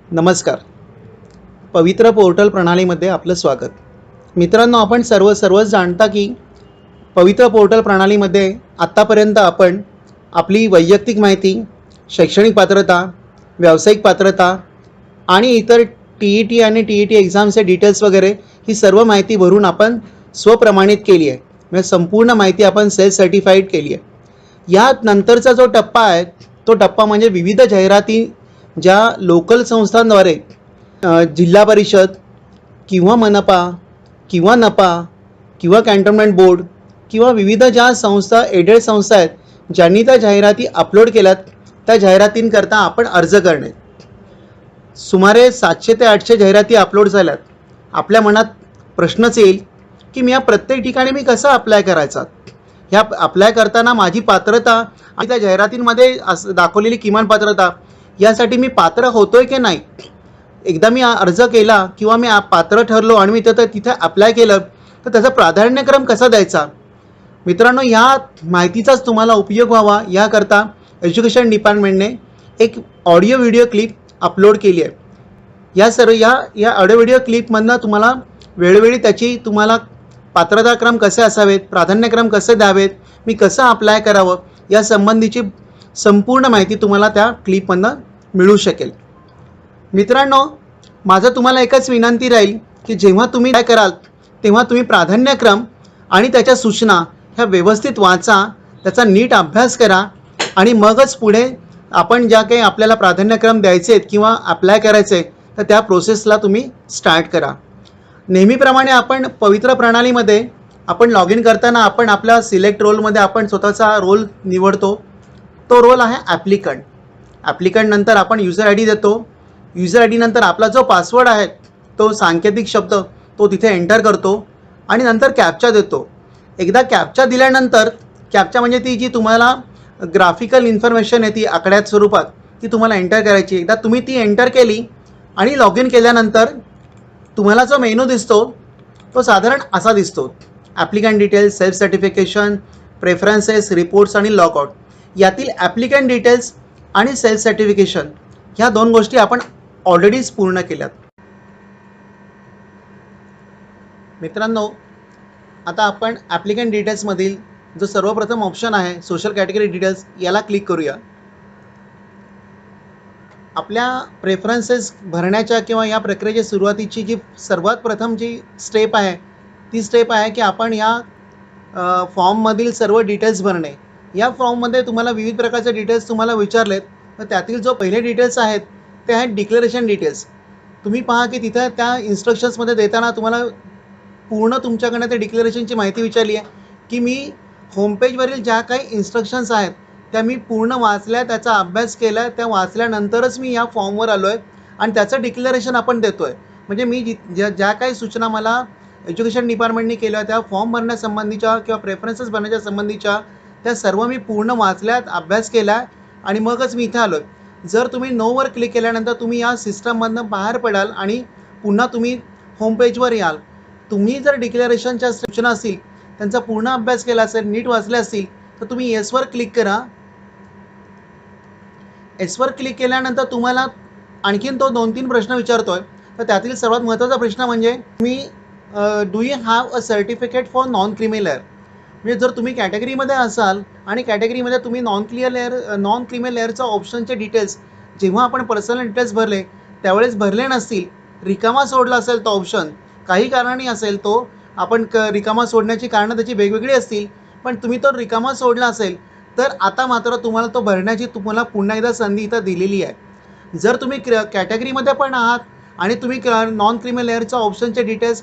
नमस्कार. पवित्र पोर्टल प्रणालीमध्ये आपलं स्वागत. मित्रांनो, आपण सर्वच जाणता की पवित्र पोर्टल प्रणालीमध्ये आत्तापर्यंत आपण आपली वैयक्तिक माहिती, शैक्षणिक पात्रता, व्यावसायिक पात्रता आणि इतर TET आणि TET एक्झामचे डिटेल्स वगैरे ही सर्व माहिती भरून आपण स्वप्रमाणित केली आहे. म्हणजे संपूर्ण माहिती आपण सेल्फ सर्टिफाईड केली आहे. या नंतरचा जो टप्पा आहे तो टप्पा म्हणजे विविध जाहिराती ज्या लोकल संस्थांद्वारे जिल्हा परिषद किंवा मनपा किंवा नपा किंवा कॅन्टोन्मेंट बोर्ड किंवा विविध ज्या संस्था एडेड संस्था आहेत ज्यांनी त्या जाहिराती अपलोड केल्यात त्या जाहिरातींकरता आपण अर्ज करणे. सुमारे 700 ते 800 जाहिराती अपलोड झाल्यात. आपल्या मनात प्रश्नच येईल की मी या प्रत्येक ठिकाणी मी कसा अप्लाय करायचा. ह्या अप्लाय करताना माझी पात्रता आणि त्या जाहिरातींमध्ये दाखवलेली किमान पात्रता यासाठी मी पात्र होतोय की नाही. एकदा मी अर्ज केला किंवा मी पात्र ठरलो आणि मी तिथे अप्लाय केलं तर त्याचा प्राधान्यक्रम कसा द्यायचा. मित्रांनो, ह्या माहितीचाच तुम्हाला उपयोग व्हावा याकरता एज्युकेशन डिपार्टमेंटने एक ऑडिओ व्हिडिओ क्लिप अपलोड केली आहे. या ऑडिओ व्हिडिओ क्लिपमधनं तुम्हाला वेळोवेळी त्याची तुम्हाला पात्रताक्रम कसे असावेत, प्राधान्यक्रम कसे द्यावेत, मी कसं अप्लाय करावं या संबंधीची संपूर्ण माहिती तुम्हाला त्या क्लिपमधनं मिळू शकेल. मित्रांनो, माझं तुम्हाला एकच विनंती राहील की जेव्हा तुम्ही काय कराल तेव्हा तुम्ही प्राधान्यक्रम आणि त्याच्या सूचना ह्या व्यवस्थित वाचा, त्याचा नीट अभ्यास करा आणि मगच पुढे आपण ज्या काही आपल्याला प्राधान्यक्रम द्यायचे आहेत किंवा अप्लाय करायचे तर त्या प्रोसेसला तुम्ही स्टार्ट करा. नेहमीप्रमाणे आपण पवित्र प्रणालीमध्ये आपण लॉग इन करताना आपण आपल्या सिलेक्ट रोलमध्ये आपण स्वतःचा रोल निवडतो. तो रोल आहे ॲप्लिकंट. ॲप्लिकंट नंतर आपण युजर ID देतो. युजर ID नंतर आपला जो पासवर्ड आहे तो सांकेतिक शब्द तो तिथे एंटर करतो आणि नंतर कॅप्चा देतो. एकदा कॅप्चा दिल्यानंतर कॅप्चा म्हणजे ती जी तुम्हाला ग्राफिकल इन्फॉर्मेशन आहे ती आकड्यात स्वरूपात ती तुम्हाला एंटर करायची. एकदा तुम्ही ती एंटर केली आणि लॉग इन केल्यानंतर तुम्हाला जो मेनू दिसतो तो साधारण असा दिसतो. Applicant details, self certification, preferences, reports आणि लॉगआउट. यातील ॲप्लिकंट डिटेल्स आणि सेल्फ सर्टिफिकेशन ह्या दोन गोष्टी आपण ऑलरेडीच पूर्ण केल्यात. मित्रांनो, आता आपण ॲप्लिकंट डिटेल्समधील जो सर्वप्रथम ऑप्शन आहे सोशल कॅटेगरी डिटेल्स याला क्लिक करूया. आपल्या प्रेफरन्सेस भरण्याच्या किंवा या प्रक्रियेच्या सुरुवातीची जी सर्वात प्रथम जी स्टेप आहे ती स्टेप आहे की आपण या फॉर्ममधील सर्व डिटेल्स भरणे. या फॉर्ममध्ये तुम्हाला विविध प्रकारचे डिटेल्स तुम्हाला विचारलेत तर त्यातील जो पहिले डिटेल्स आहेत ते आहेत डिक्लेरेशन डिटेल्स. तुम्ही पहा की तिथं त्या इन्स्ट्रक्शन्समध्ये देताना तुम्हाला पूर्ण तुमच्याकडनं ते डिक्लेरेशनची माहिती विचारली आहे की मी होमपेजवरील ज्या काही इन्स्ट्रक्शन्स आहेत त्या मी पूर्ण वाचल्या, त्याचा अभ्यास केला, त्या वाचल्यानंतरच मी या फॉर्मवर आलो आहे आणि त्याचं डिक्लेरेशन आपण देतो आहे. म्हणजे मी ज्या काही सूचना मला एज्युकेशन डिपार्टमेंटने केल्या त्या फॉर्म भरण्यासंबंधीच्या किंवा प्रेफरन्सेस भरण्याच्या संबंधीच्या त्या सर्व मी पूर्ण वाचल्यात, अभ्यास केला आणि मगच मी इथे आलो आहे. जर तुम्ही नोवर क्लिक केल्यानंतर तुम्ही या सिस्टममधनं बाहेर पडाल आणि पुन्हा तुम्ही होमपेजवर याल. तुम्ही जर डिक्लेरेशनच्या सूचना असतील त्यांचा पूर्ण अभ्यास केला असेल, नीट वाचले असतील तर तुम्ही येसवर क्लिक करा. येसवर क्लिक केल्यानंतर तुम्हाला आणखीन तो 2-3 प्रश्न विचारतोय. तर त्यातील सर्वात महत्त्वाचा प्रश्न म्हणजे तुम्ही do you have a certificate for non creamy layer. म्हणजे जर तुम्ही कॅटेगरीमध्ये असाल आणि कॅटेगरीमध्ये तुम्ही नॉन क्रिमी लेअरचा ऑप्शनचे डिटेल्स जेव्हा आपण पर्सनल डिटेल्स भरले त्यावेळेस भरले नसतील, रिकामा सोडला असेल तो ऑप्शन, काही कारणाने असेल तो आपण रिकामा सोडण्याची कारणं त्याची वेगवेगळी असतील, पण तुम्ही तो रिकामा सोडला असेल तर आता मात्र तुम्हाला तो भरण्याची तुम्हाला पुन्हा एकदा संधी इथं दिलेली आहे. जर तुम्ही कॅटेगरीमध्ये पण आहात आणि तुम्ही नॉन क्रिमी लेअरच्या ऑप्शनचे डिटेल्स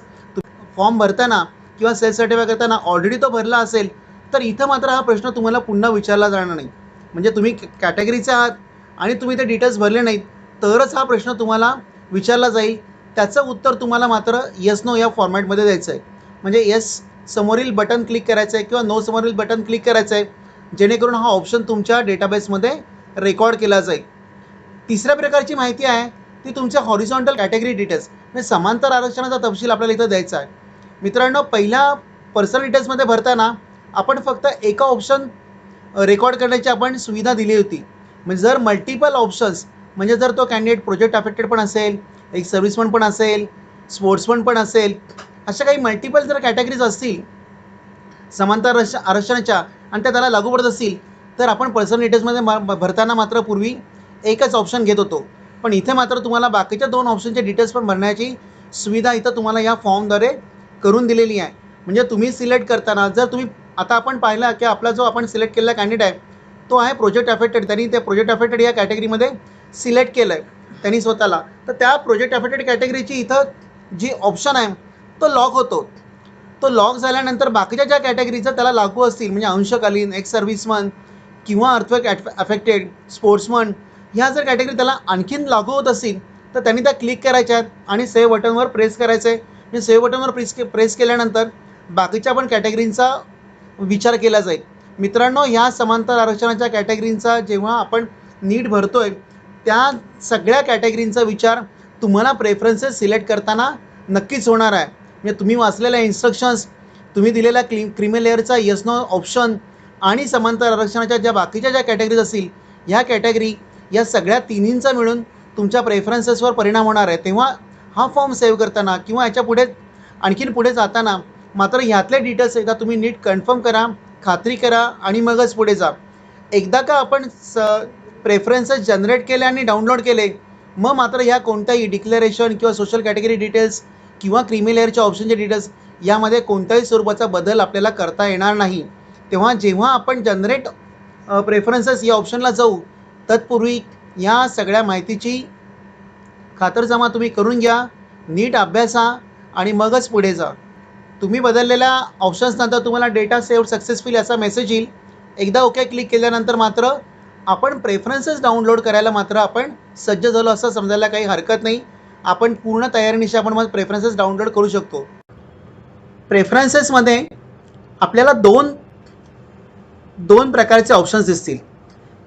फॉर्म भरताना किंवा सेल्फ सर्टिफाय करताना ऑलरेडी तो भरला असेल तर इथं मात्र हा प्रश्न तुम्हाला पुन्हा विचारला जाणार नाही. म्हणजे तुम्ही कॅटेगरीचे आहात आणि तुम्ही ते डिटेल्स भरले नाहीत तरच हा प्रश्न तुम्हाला विचारला जाईल. त्याचं उत्तर तुम्हाला मात्र येस नो या फॉर्मॅटमध्ये द्यायचं आहे. म्हणजे येस समोरील बटन क्लिक करायचं आहे किंवा नो समोरील बटन क्लिक करायचं आहे जेणेकरून हा ऑप्शन तुमच्या डेटाबेसमध्ये रेकॉर्ड केला जाईल. तिसऱ्या प्रकारची माहिती आहे ती तुमच्या हॉरिझॉन्टल कॅटेगरी डिटेल्स म्हणजे समांतर आरक्षणाचा तपशील आपल्याला इथं द्यायचा आहे. मित्रांनो, पहिल्या पर्सनल डिटेल्समध्ये भरताना आपण फक्त एका ऑप्शन रेकॉर्ड करण्याची आपण सुविधा दिली होती. म्हणजे जर मल्टिपल ऑप्शन्स म्हणजे जर तो कॅन्डिडेट प्रोजेक्ट अफेक्टेड पण असेल, एक सर्व्हिसमन पण असेल, स्पोर्ट्समन पण असेल, अशा काही मल्टिपल जर कॅटेगरीज असतील समांतर आरक्षणाच्या आणि त्या त्याला लागू पडत असतील, तर आपण पर्सनल डिटेल्समध्ये भरताना मात्र पूर्वी एकच ऑप्शन घेत होतो. पण इथे मात्र तुम्हाला बाकीच्या 2 ऑप्शनचे डिटेल्स पण भरण्याची सुविधा इथं तुम्हाला या फॉर्मद्वारे करून दिलेली आहे. म्हणजे तुम्ही सिलेक्ट करताना जर तुम्ही आता आपण पाहिला की आपला जो आपण सिलेक्ट केलेला कॅन्डिडेट आहे तो आहे प्रोजेक्ट अफेक्टेड. त्यांनी ते प्रोजेक्ट अफेक्टेड या कॅटेगरीमध्ये सिलेक्ट केलं आहे त्यांनी स्वतःला. तर त्या प्रोजेक्ट अफेक्टेड कॅटेगरीची इथं जी ऑप्शन आहे तो लॉक होतो. तो लॉक झाल्यानंतर बाकीच्या ज्या कॅटेगरीज त्याला लागू असतील म्हणजे अंशकालीन, एक्स सर्व्हिसमन किंवा अर्थक्वेक अफेक्टेड, स्पोर्ट्समन, ह्या जर कॅटेगरी त्याला आणखीन लागू होत असतील तर त्यांनी त्या क्लिक करायच्या आहेत आणि सेव्ह बटनवर प्रेस करायचं आहे. म्हणजे सेव्ह बटनवर प्रेस केल्यानंतर बाकीच्या पण कॅटेगरींचा विचार केला जाईल. मित्रांनो, ह्या समांतर आरक्षणाच्या कॅटेगरींचा जेव्हा आपण नीट भरतोय त्या सगळ्या कॅटेगरींचा विचार तुम्हाला प्रेफरन्सेस सिलेक्ट करताना नक्कीच होणार आहे. म्हणजे तुम्ही वाचलेल्या इन्स्ट्रक्शन्स, तुम्ही दिलेल्या क्रीमी लेअरचा येस नो ऑप्शन आणि समांतर आरक्षणाच्या ज्या बाकीच्या ज्या कॅटेगरीज असतील ह्या कॅटेगरी या सगळ्या तिन्हींचा मिळून तुमच्या प्रेफरन्सेसवर परिणाम होणार आहे. तेव्हा हा फॉर्म सेव्ह करताना किंवा याच्या पुढे आणखीन पुढे जाताना मात्र ह्यातले डिटेल्स एकदा तुम्ही नीट कन्फर्म करा, खात्री करा आणि मगच पुढे जा. एकदा का आपण प्रेफरन्सेस जनरेट केले आणि डाउनलोड केले मग मात्र ह्या कोणत्याही डिक्लेरेशन किंवा सोशल कॅटेगरी डिटेल्स किंवा क्रीमी लेअरच्या ऑप्शनचे डिटेल्स यामध्ये कोणत्याही स्वरूपाचा बदल आपल्याला करता येणार नाही. तेव्हा जेव्हा आपण जनरेट प्रेफरन्सेस या ऑप्शनला जाऊ तत्पूर्वी या सगळ्या माहितीची खातरजमा तुम्ही करून घ्या, नीट अभ्यासा आणि मगच पुढे जा. तुम्ही बदललेल्या ऑप्शन्सनंतर तुम्हाला डेटा सेव्ह सक्सेसफुल असा मेसेज येईल. एकदा ओके क्लिक केल्यानंतर मात्र आपण प्रेफरन्सेस डाउनलोड करायला मात्र आपण सज्ज झालो असं समजायला काही हरकत नाही. आपण पूर्ण तयारीनिशी आपण मग प्रेफरन्सेस डाउनलोड करू शकतो. प्रेफरन्सेसमध्ये आपल्याला दोन प्रकारचे ऑप्शन्स दिसतील.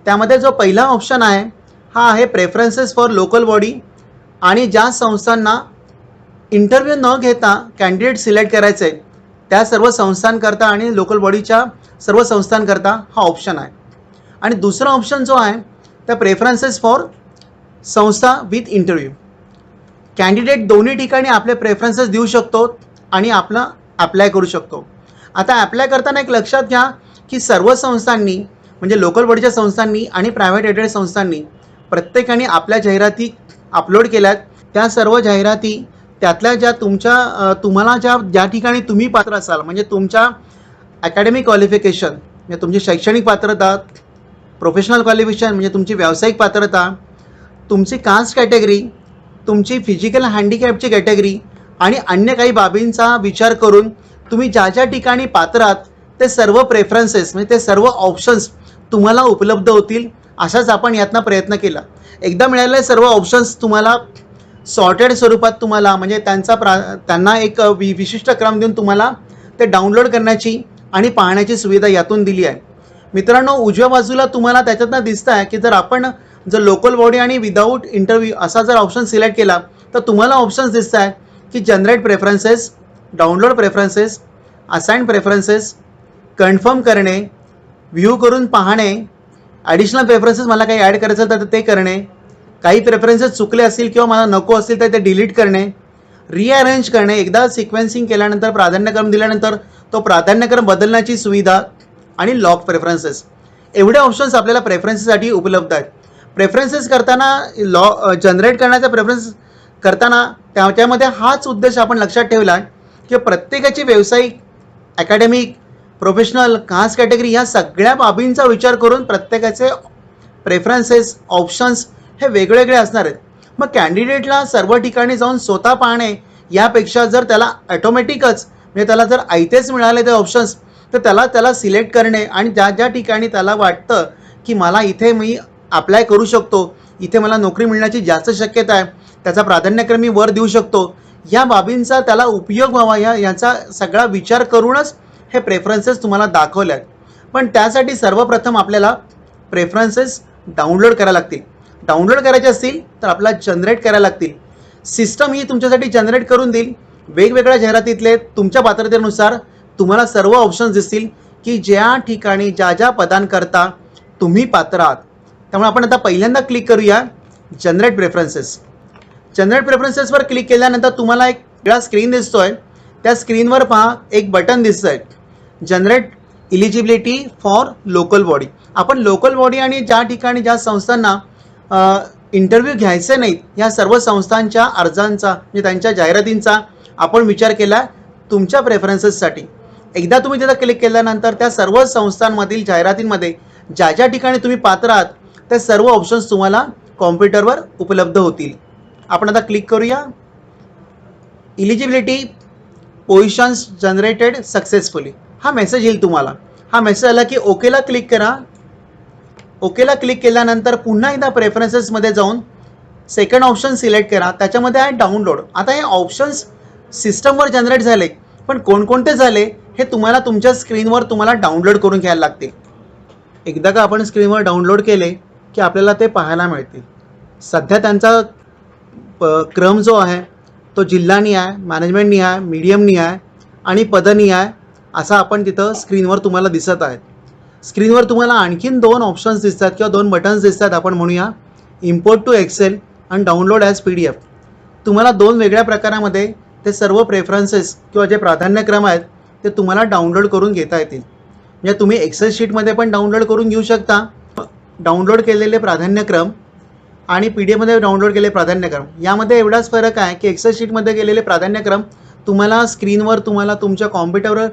त्यामध्ये जो पहिला ऑप्शन आहे हा आहे प्रेफरन्सेस फॉर लोकल बॉडी आणि ज्या संस्थांना इंटरव्ह्यू न घेता कॅन्डिडेट सिलेक्ट करायचे आहे त्या सर्व संस्थांकरता आणि लोकल बॉडीच्या सर्व संस्थांकरता हा ऑप्शन आहे. आणि दुसरा ऑप्शन जो आहे त्या प्रेफरन्सेस फॉर संस्था विथ इंटरव्ह्यू. कॅन्डिडेट दोन्ही ठिकाणी आपले प्रेफरन्सेस देऊ शकतो आणि आपला अप्लाय करू शकतो. आता अप्लाय करताना एक लक्षात घ्या की सर्व संस्थांनी म्हणजे लोकल बॉडीच्या संस्थांनी आणि प्रायव्हेट एडेड संस्थांनी प्रत्येकाने आपल्या जाहिराती अपलोड केल्यात. त्या सर्व जाहिराती त्यातल्या ज्या तुम्हाला ज्या ठिकाणी तुम्ही पात्र असाल म्हणजे तुमच्या अकॅडमिक क्वालिफिकेशन म्हणजे तुमची शैक्षणिक पात्रता, प्रोफेशनल क्वालिफिकेशन म्हणजे तुमची व्यावसायिक पात्रता, तुमची कास्ट कॅटेगरी, तुमची फिजिकल हँडिकॅपची कॅटेगरी आणि अन्य काही बाबींचा विचार करून तुम्ही ज्या ज्या ठिकाणी पात्र आहात ते सर्व प्रेफरन्सेस म्हणजे ते सर्व ऑप्शन्स तुम्हाला उपलब्ध होतील असाच आपण यातनं प्रयत्न केला. एकदा मिळालेले सर्व ऑप्शन्स तुम्हाला सॉर्टेड स्वरूपात तुम्हाला म्हणजे त्यांना एक विशिष्ट क्रम देऊन तुम्हाला ते डाउनलोड करण्याची आणि पाहण्याची सुविधा यातून दिली आहे. मित्रांनो, उजव्या बाजूला तुम्हाला त्याच्यातनं दिसतं आहे की जर लोकल बॉडी आणि विदाऊट इंटरव्ह्यू असा जर ऑप्शन सिलेक्ट केला तर तुम्हाला ऑप्शन्स दिसत आहे की generate preferences, download preferences, assign preferences, confirm करणे, व्ह्यू करून पाहणे, ॲडिशनल प्रेफरन्सेस मला काही ॲड करायचं तर ते करणे, काही प्रेफरन्सेस चुकले असतील किंवा मला नको असतील तर ते डिलीट करणे, रिअरेंज करणे, एकदा सिक्वेन्सिंग केल्यानंतर प्राधान्यक्रम दिल्यानंतर तो प्राधान्यक्रम बदलण्याची सुविधा आणि लॉक प्रेफरन्सेस. एवढे ऑप्शन्स आपल्याला प्रेफरन्सेससाठी उपलब्ध आहेत. प्रेफरन्सेस करताना जनरेट करण्याचा प्रेफरन्स करताना त्यामध्ये हाच उद्देश आपण लक्षात ठेवला की प्रत्येकाची व्यावसायिक, अकॅडमिक, प्रोफेशनल, कास्ट कॅटेगरी ह्या सगळ्या बाबींचा विचार करून प्रत्येकाचे प्रेफरन्सेस, ऑप्शन्स हे वेगवेगळे असणार आहेत. मग कॅन्डिडेटला सर्व ठिकाणी जाऊन स्वतः पाहणे यापेक्षा जर त्याला ॲटोमॅटिकच म्हणजे त्याला जर आयतेच मिळाले ते ऑप्शन्स तर त्याला सिलेक्ट करणे आणि ज्या ज्या ठिकाणी त्याला वाटतं की मला इथे मी अप्लाय करू शकतो, इथे मला नोकरी मिळण्याची जास्त शक्यता आहे, त्याचा प्राधान्यक्रम मी वर देऊ शकतो, या बाबींचा त्याला उपयोग व्हावा याचा सगळा विचार करूनच हे प्रेफरन्सेस तुम्हाला दाखवले आहेत. पण त्यासाठी सर्वप्रथम आपल्याला प्रेफरन्सेस डाउनलोड करायला लागतील. डाउनलोड करायचे असतील तर आपल्याला जनरेट करायला लागतील. सिस्टम ही तुमच्यासाठी जनरेट करून देईल. वेगवेगळ्या जाहिरातीतले तुमच्या पात्रतेनुसार तुम्हाला सर्व ऑप्शन्स दिसतील की ज्या ठिकाणी ज्या ज्या पदांकरता तुम्ही पात्र आहात. त्यामुळे आपण आता पहिल्यांदा क्लिक करूया जनरेट प्रेफरन्सेस. जनरेट प्रेफरन्सेसवर क्लिक केल्यानंतर तुम्हाला एक वेगळा स्क्रीन दिसतोय. त्या स्क्रीनवर पहा एक बटन दिसतंय, generate eligibility for local body. आपण लोकल बॉडी आणि ज्या ठिकाणी ज्या संस्थांना इंटरव्ह्यू घ्यायचे नाहीत या सर्व संस्थांच्या अर्जांचा म्हणजे त्यांच्या जाहिरातींचा आपण विचार केला तुमच्या प्रेफरन्सेससाठी. एकदा तुम्ही तिथं क्लिक केल्यानंतर त्या सर्व संस्थांमधील जाहिरातींमध्ये ज्या ज्या ठिकाणी तुम्ही पात्र आहात त्या सर्व ऑप्शन्स तुम्हाला कॉम्प्युटरवर उपलब्ध होतील. आपण आता क्लिक करूया. इलिजिबिलिटी पोझिशन्स जनरेटेड सक्सेसफुली हा मेसेज येईल तुम्हाला. हा मेसेज आला की ओकेला क्लिक करा. ओकेला क्लिक केल्यानंतर पुन्हा एकदा प्रेफरन्सेसमध्ये जाऊन सेकंड ऑप्शन सिलेक्ट करा. त्याच्यामध्ये आहे डाउनलोड. आता हे ऑप्शन्स सिस्टमवर जनरेट झाले पण कोणकोणते झाले हे तुम्हाला तुमच्या स्क्रीनवर तुम्हाला डाउनलोड करून घ्यायला लागतील. एकदा का आपण स्क्रीनवर डाउनलोड केले की आपल्याला ते पाहायला मिळतील. सध्या त्यांचा क्रम जो आहे तो जिल्हानिहाय, मॅनेजमेंटनिहाय, मीडियमनिहाय आणि पदनिहाय असा आपण तिथं स्क्रीनवर तुम्हाला दिसत आहेत. स्क्रीनवर तुम्हाला आणखीन 2 ऑप्शन्स दिसतात किंवा 2 बटन्स दिसतात. आपण म्हणूया इम्पोर्ट टू एक्सेल आणि डाउनलोड ॲज PDF. तुम्हाला 2 वेगळ्या प्रकारामध्ये ते सर्व प्रेफरन्सेस किंवा जे प्राधान्यक्रम आहेत ते तुम्हाला डाउनलोड करून घेता येतील. म्हणजे तुम्ही एक्सेल शीटमध्ये पण डाउनलोड करून घेऊ शकता. डाउनलोड केलेले प्राधान्यक्रम आणि PDF डाउनलोड केलेले प्राधान्यक्रम यामध्ये एवढाच फरक आहे की एक्सेल शीटमध्ये गेलेले प्राधान्यक्रम तुम्हाला स्क्रीनवर तुम्हाला तुमच्या कॉम्प्युटरवर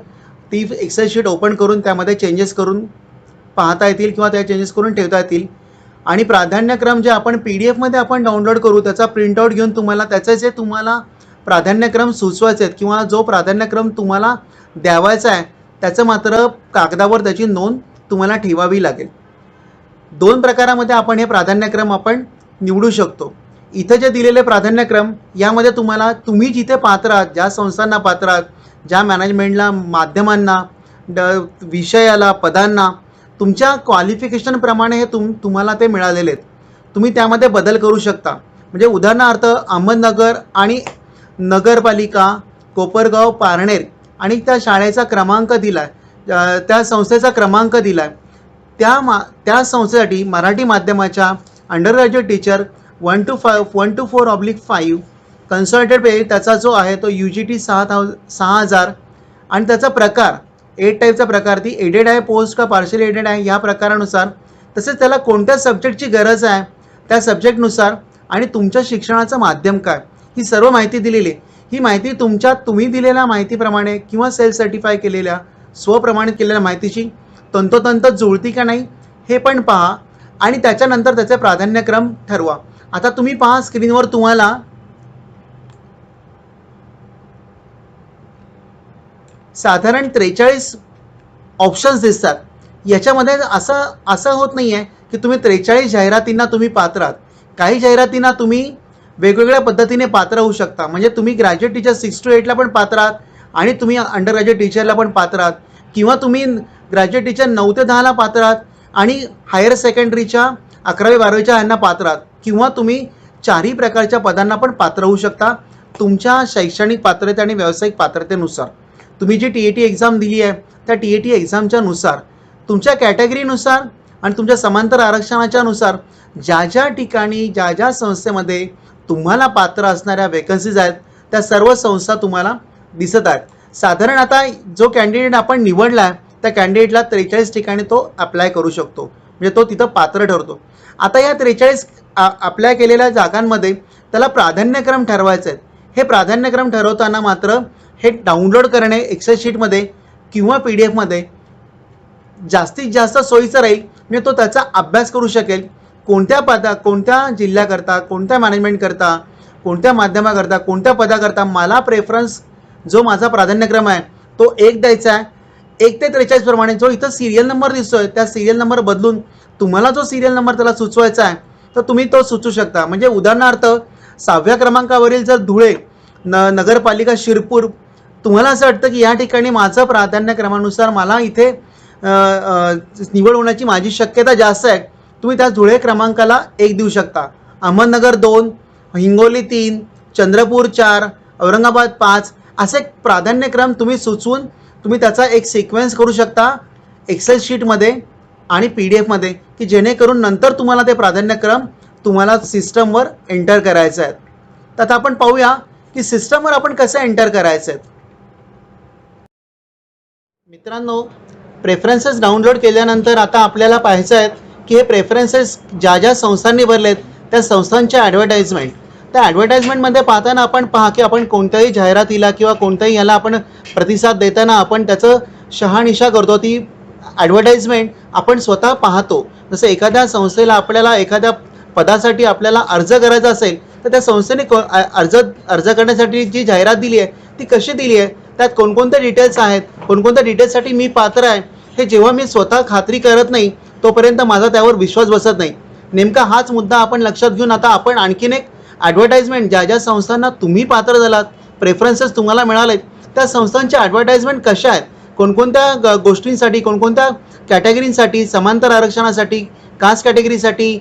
ती एक्सेल शीट ओपन करून त्यामध्ये चेंजेस करून पाहता येतील किंवा त्या चेंजेस करून ठेवता येतील. आणि प्राधान्यक्रम जे आपण PDF आपण डाउनलोड करू त्याचा प्रिंटआउट घेऊन तुम्हाला त्याचे जे तुम्हाला प्राधान्यक्रम सुचवायचे आहेत किंवा जो प्राधान्यक्रम तुम्हाला द्यावायचा आहे त्याचं मात्र कागदावर त्याची नोंद तुम्हाला ठेवावी लागेल. 2 प्रकारामध्ये आपण हे प्राधान्यक्रम आपण निवडू शकतो. इथं जे दिलेले प्राधान्यक्रम यामध्ये तुम्हाला तुम्ही जिथे पात्र आहात, ज्या संस्थांना पात्र आहात, ज्या मॅनेजमेंटला, माध्यमांना, विषयाला, पदांना तुमच्या क्वालिफिकेशनप्रमाणे हे तुम्हाला ते मिळालेले आहेत. तुम्ही त्यामध्ये बदल करू शकता. म्हणजे उदाहरणार्थ अहमदनगर आणि नगरपालिका, कोपरगाव, पारनेर आणि त्या शाळेचा क्रमांक दिला आहे, त्या संस्थेचा क्रमांक दिला आहे. त्या संस्थेसाठी मराठी माध्यमाच्या undergraduate teacher 1 to 4/5 consolidated pay त्याचा जो आहे तो UGT 6000 आणि त्याचा प्रकार 8 टाईपचा प्रकार ती एडेड आहे पोस्ट का पार्शल एडेड आहे या प्रकारानुसार, तसेच त्याला कोणत्या सब्जेक्टची गरज आहे त्या सब्जेक्टनुसार आणि तुमच्या शिक्षणाचं माध्यम काय ही सर्व माहिती दिलेली आहे. ही माहिती तुम्ही दिलेल्या माहितीप्रमाणे किंवा सेल्फ सर्टिफाय केलेल्या स्वप्रमाणित केलेल्या माहितीशी तंतोतंत जुळती का नाही हे पण पहा आणि त्याच्यानंतर त्याचे प्राधान्यक्रम ठरवा. आता तुम्ही पहा स्क्रीनवर तुम्हाला साधारण 43 ऑप्शन्स दिसतात. याच्यामध्ये असं होत नाही आहे की तुम्ही 43 जाहिरातींना तुम्ही पात्र आहात. काही जाहिरातींना तुम्ही वेगवेगळ्या पद्धतीने पात्र होऊ शकता. म्हणजे तुम्ही ग्रॅज्युएट टीचर 6 to 8ला पण पात्र आहात आणि तुम्ही अंडर ग्रॅज्युएट टीचरला पण पात्र आहात किंवा तुम्ही ग्रॅज्युएट टीचर 9 ते 10ला पात्र आहात आणि हायर सेकंडरीच्या 11वी 12वीच्या यांना पात्र आहात किंवा तुम्ही 4ही प्रकारच्या पदांना पण पात्र होऊ शकता तुमच्या शैक्षणिक पात्रते आणि व्यावसायिक पात्रतेनुसार. तुम्ही जी TAT एक्झाम दिली आहे त्या TAT एक्झामच्या नुसार तुमच्या कॅटेगरीनुसार आणि तुमच्या समांतर आरक्षणाच्या नुसार ज्या ज्या ठिकाणी ज्या ज्या संस्थेमध्ये तुम्हाला पात्र असणाऱ्या वेकन्सीज आहेत त्या सर्व संस्था तुम्हाला दिसत आहेत. साधारण आता जो कॅन्डिडेट आपण निवडला आहे त्या कॅन्डिडेटला 43 ठिकाणी तो अप्लाय करू शकतो. म्हणजे तो तिथं पात्र ठरतो. आता या 43 अप्लाय केलेल्या जागांमध्ये त्याला प्राधान्यक्रम ठरवायचे आहेत. हे प्राधान्यक्रम ठरवताना मात्र हे डाउनलोड करणे एक्सेल शीटमध्ये किंवा PDF जास्तीत जास्त सोयीचं राहील. म्हणजे तो त्याचा अभ्यास करू शकेल. कोणत्या जिल्ह्याकरता, कोणत्या मॅनेजमेंटकरता, कोणत्या माध्यमाकरता, कोणत्या पदाकरता मला प्रेफरन्स जो माझा प्राधान्यक्रम आहे तो 1 द्यायचा आहे. 1 ते 43 प्रमाणे जो इथं सिरियल नंबर दिसतोय त्या सिरियल नंबर बदलून तुम्हाला जो सिरियल नंबर त्याला सुचवायचा आहे तर तुम्ही तो सुचवू शकता. म्हणजे उदाहरणार्थ 6व्या क्रमांकावरील जर धुळे नगरपालिका शिरपूर तुम्हाला असं वाटतं की या ठिकाणी माझं प्राधान्यक्रमानुसार मला इथे निवड होण्याची माझी शक्यता जास्त आहे, तुम्ही त्या धुळे क्रमांकाला 1 देऊ शकता. अहमदनगर 2, हिंगोली 3, चंद्रपूर 4, औरंगाबाद 5 असे प्राधान्यक्रम तुम्ही सुचवून तुम्ही त्याचा एक सिक्वेन्स करू शकता एक्सेल शीटमध्ये आणि PDF की जेणेकरून नंतर तुम्हाला ते प्राधान्यक्रम तुम्हाला सिस्टमवर एंटर करायचं आहे. तर आता आपण पाहूया की सिस्टमवर आपण कसं एंटर करायचं आहे. मित्रांनो, प्रेफरन्सेस डाउनलोड केल्यानंतर आता आपल्याला पाहायचं आहे की हे प्रेफरन्सेस ज्या ज्या संस्थांनी भरलेत त्या संस्थांचे ॲडव्हर्टाइजमेंट. त्या ॲडव्हर्टाइजमेंटमध्ये पाहताना आपण पहा की आपण कोणत्याही जाहिरातीला किंवा कोणत्याही याला आपण प्रतिसाद देताना आपण त्याचं शहानिशा करतो. ती ॲडव्हर्टाइजमेंट आपण स्वतः पाहतो. जसं एखाद्या संस्थेला आपल्याला एखाद्या पदासाठी आपल्याला अर्ज करायचा असेल तर त्या संस्थेने अर्ज करण्यासाठी जी जाहिरात दिली आहे ती कशी दिली आहे, त्यात कोणकोणते डिटेल्स आहेत, कोणकोणत्या डिटेल्ससाठी मी पात्र आहे, हे जेव्हा मी स्वतः खात्री करत नाही तोपर्यंत माझा त्यावर विश्वास बसत नाही. नेमका हाच मुद्दा आपण लक्षात घेऊन आता आपण आणखीन एक ॲडव्हर्टाइजमेंट ज्या ज्या संस्थांना तुम्ही पात्र झालात, प्रेफरन्सेस तुम्हाला मिळालेत, त्या संस्थांच्या ॲडव्हर्टाइजमेंट कशा आहेत, कोणकोणत्या गोष्टींसाठी, कोणकोणत्या कॅटेगरींसाठी, समांतर आरक्षणासाठी, कास्ट कॅटेगरीसाठी,